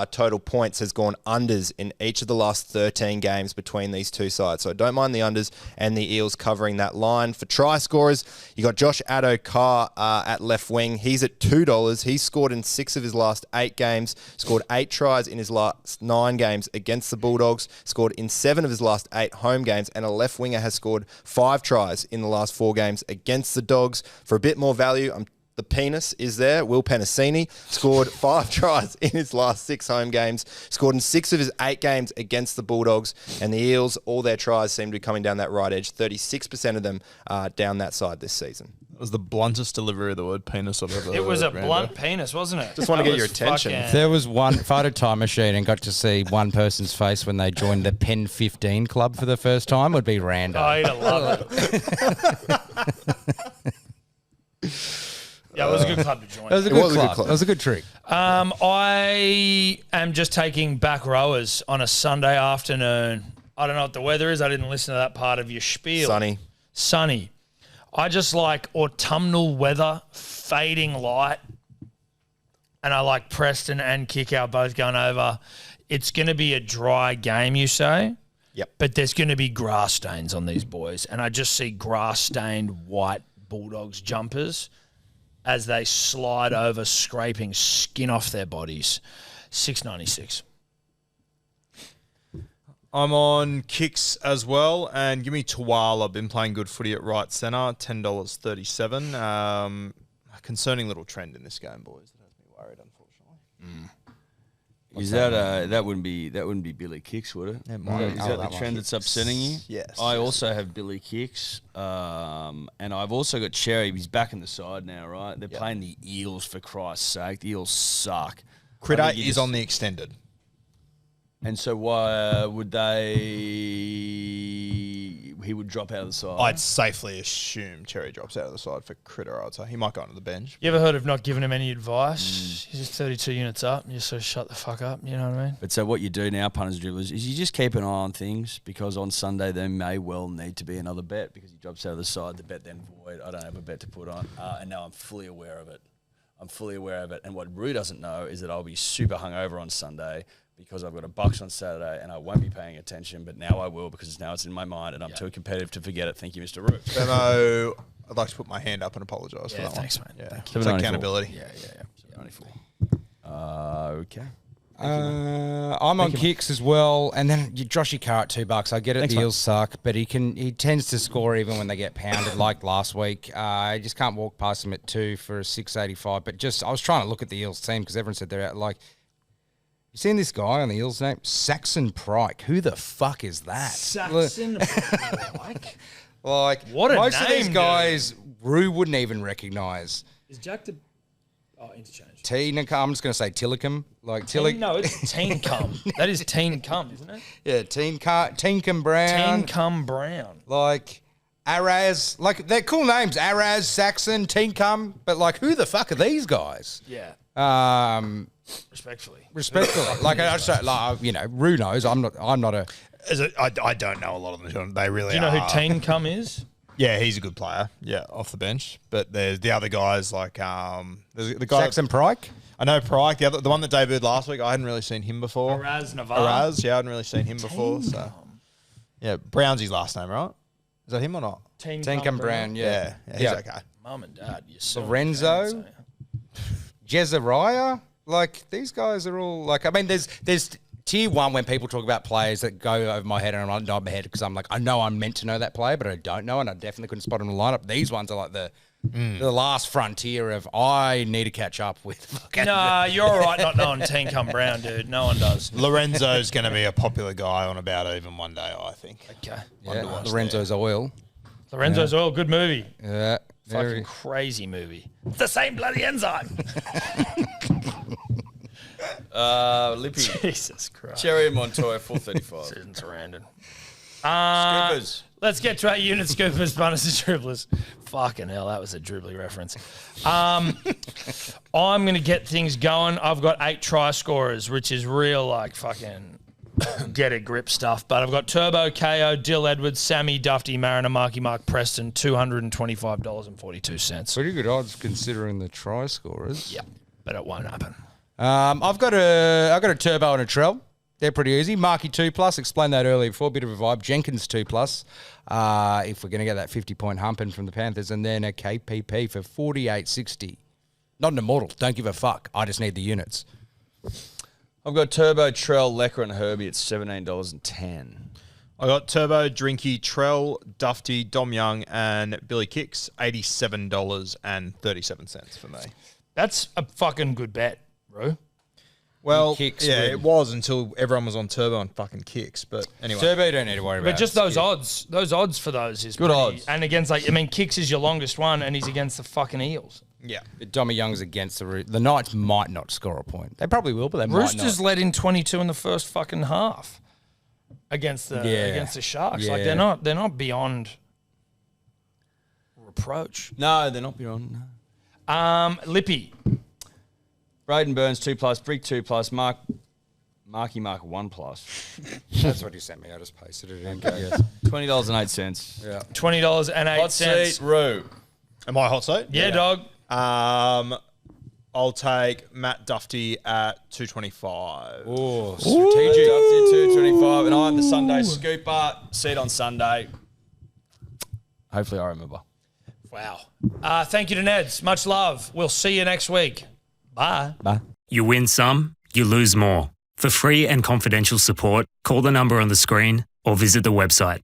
total points has gone unders in each of the last 13 games between these two sides. So I don't mind the unders and the Eels covering that line. For try scorers, you got Josh Addo-Carr at left wing. He's at $2. He's scored in 6 of his last 8 games, scored 8 tries in his last 9 games against the Bulldogs, scored in 7 of his last 8 home games, and a left winger has scored 5 tries in the last 4 games against the Dogs. For a bit more value, the penis is there. Will Penasini scored 5 tries in his last 6 home games, scored in 6 of his 8 games against the Bulldogs, and the Eels, all their tries seem to be coming down that right edge. 36% of them are down that side this season. It was the bluntest delivery of the word penis I've ever heard. It was a Rando. blunt penis, wasn't it? Just want to get your attention. If there was one, if I had a time machine and got to see one person's face when they joined the Pen 15 club for the first time, it would be Rando. Oh, you'd love it. Yeah, it was a good club to join. It was a good club. It was a good trick. I am just taking back rowers on a Sunday afternoon. I don't know what the weather is. I didn't listen to that part of your spiel. Sunny. I just like autumnal weather, fading light. And I like Preston and Kickout both going over. It's going to be a dry game, you say? Yep. But there's going to be grass stains on these boys. And I just see grass-stained white Bulldogs jumpers as they slide over, scraping skin off their bodies. 6.96. I'm on kicks as well, and give me Tawala. I've been playing good footy at right centre, $10.37. A concerning little trend in this game, boys. That has me worried, unfortunately. Is that that wouldn't be Billy Kicks, would it? It might. Is that the trend that's upsetting you? Yes. I also have Billy Kicks, and I've also got Cherry. He's back in the side now, right? They're playing the Eels, for Christ's sake. The Eels suck. Critter is on the extended. And so why would he would drop out of the side? I'd safely assume Cherry drops out of the side for Critter, I'd say. He might go onto the bench. You ever heard of not giving him any advice? He's just 32 units up. And you just sort of shut the fuck up. You know what I mean? But so what you do now, punters, dribblers, is you just keep an eye on things, because on Sunday there may well need to be another bet, because he drops out of the side, the bet then void. I don't have a bet to put on. And now I'm fully aware of it. And what Rue doesn't know is that I'll be super hungover on Sunday, because I've got a Bucks on Saturday and I won't be paying attention, but now I will, because now it's in my mind and I'm too competitive to forget it. Thank you, Mr. Rook. Bemo, I'd like to put my hand up and apologise for that thanks, one. mate. Yeah, Thank you. it's accountability. Yeah. 94. Okay. I'm on kicks as well, and then Joshy Carr at $2. I get it, the Eels suck, but he tends to score even when they get pounded, like last week. I just can't walk past him at 2 for a 6.85. But I was trying to look at the Eels team because everyone said they're out. Like, you seen this guy on the Eels name, Saxon Pryke? Who the fuck is that? Saxon Pryke. Like, what a most name, of these guys, Rue wouldn't even recognise. Is Jack the interchange? I'm just going to say Tillicum. Like No, it's Teen Cum. That is Teen Cum, isn't it? Yeah, Teencum Brown. Teen Cum Brown. Like Araz. Like, they're cool names. Araz, Saxon, Teencum. But, like, who the fuck are these guys? Yeah. Respectfully. Like, I just don't, like, Rue knows. I'm not a... I don't know a lot of them. They really Do you know who Teen Cum is? Yeah, he's a good player. Yeah, off the bench. But there's the other guys like there's the guy Saxon Pryke. I know Pryke. The one that debuted last week. I hadn't really seen him before. Araz Navar. I hadn't really seen him before. So yeah, Brown's his last name, right? Is that him or not? Teencum Brown. Yeah, he's okay. Mum and Dad, you saw Lorenzo, Jezariah. Like, these guys are all like. I mean, there's tier one when people talk about players that go over my head and I'm nod my head because I'm like, I know I'm meant to know that player, but I don't know, and I definitely couldn't spot him in the lineup. These ones are like the last frontier of I need to catch up with. Nah, you're all right not knowing Teen Cum Brown, dude. No one does. Lorenzo's going to be a popular guy on About Even one day, I think. Okay. Yeah, Lorenzo's Oil. Lorenzo's Oil, good movie. Yeah. Fucking crazy movie. It's the same bloody enzyme. Lippy. Jesus Christ. Cherry and Montoya, 435. Season's random. Scoopers. Let's get to our unit scoopers, bonus and dribblers. Fucking hell, that was a dribbly reference. I'm going to get things going. I've got 8 try scorers, which is real, like, fucking get a grip stuff. But I've got Turbo, KO, Dill Edwards, Sammy, Dufty, Mariner, Mark Preston, $225.42. Pretty good odds considering the try scorers. Yeah, but it won't happen. I've got a Turbo and a Trell. They're pretty easy. Marky 2+, explained that earlier before, a bit of a vibe. Jenkins 2+, if we're going to get that 50-point humping from the Panthers, and then a KPP for 48.60. Not an immortal. Don't give a fuck. I just need the units. I've got Turbo, Trell, Lecker, and Herbie at $17.10. I got Turbo, Drinky, Trell, Dufty, Dom Young, and Billy Kicks, $87.37 for me. That's a fucking good bet, bro. Well, it was until everyone was on Turbo and fucking Kicks. But anyway, Turbo don't need to worry about. But just those odds for those is good pretty, odds. And against Kicks is your longest one, and he's against the fucking Eels. Yeah, Dommy Young's against the Knights might not score a point. They probably will, but they Roosters might not. led in 22 in the first fucking half against the Sharks. Yeah. Like they're not beyond reproach. No, they're not beyond. Lippy. Braden Burns 2+, Brick 2+, Marky Mark 1+. That's what he sent me. I just pasted it in. Okay. Yes. $20.08. Yeah. $20.08. Hot seat, Roo. Am I hot seat? Yeah, dog. I'll take Matt Dufty at $2.25. Oh, strategic. Dufty at $2.25, and I'm the Sunday scooper. See it on Sunday. Hopefully I remember. Wow. Thank you to Neds. Much love. We'll see you next week. Bye. Bye. You win some, you lose more. For free and confidential support, call the number on the screen or visit the website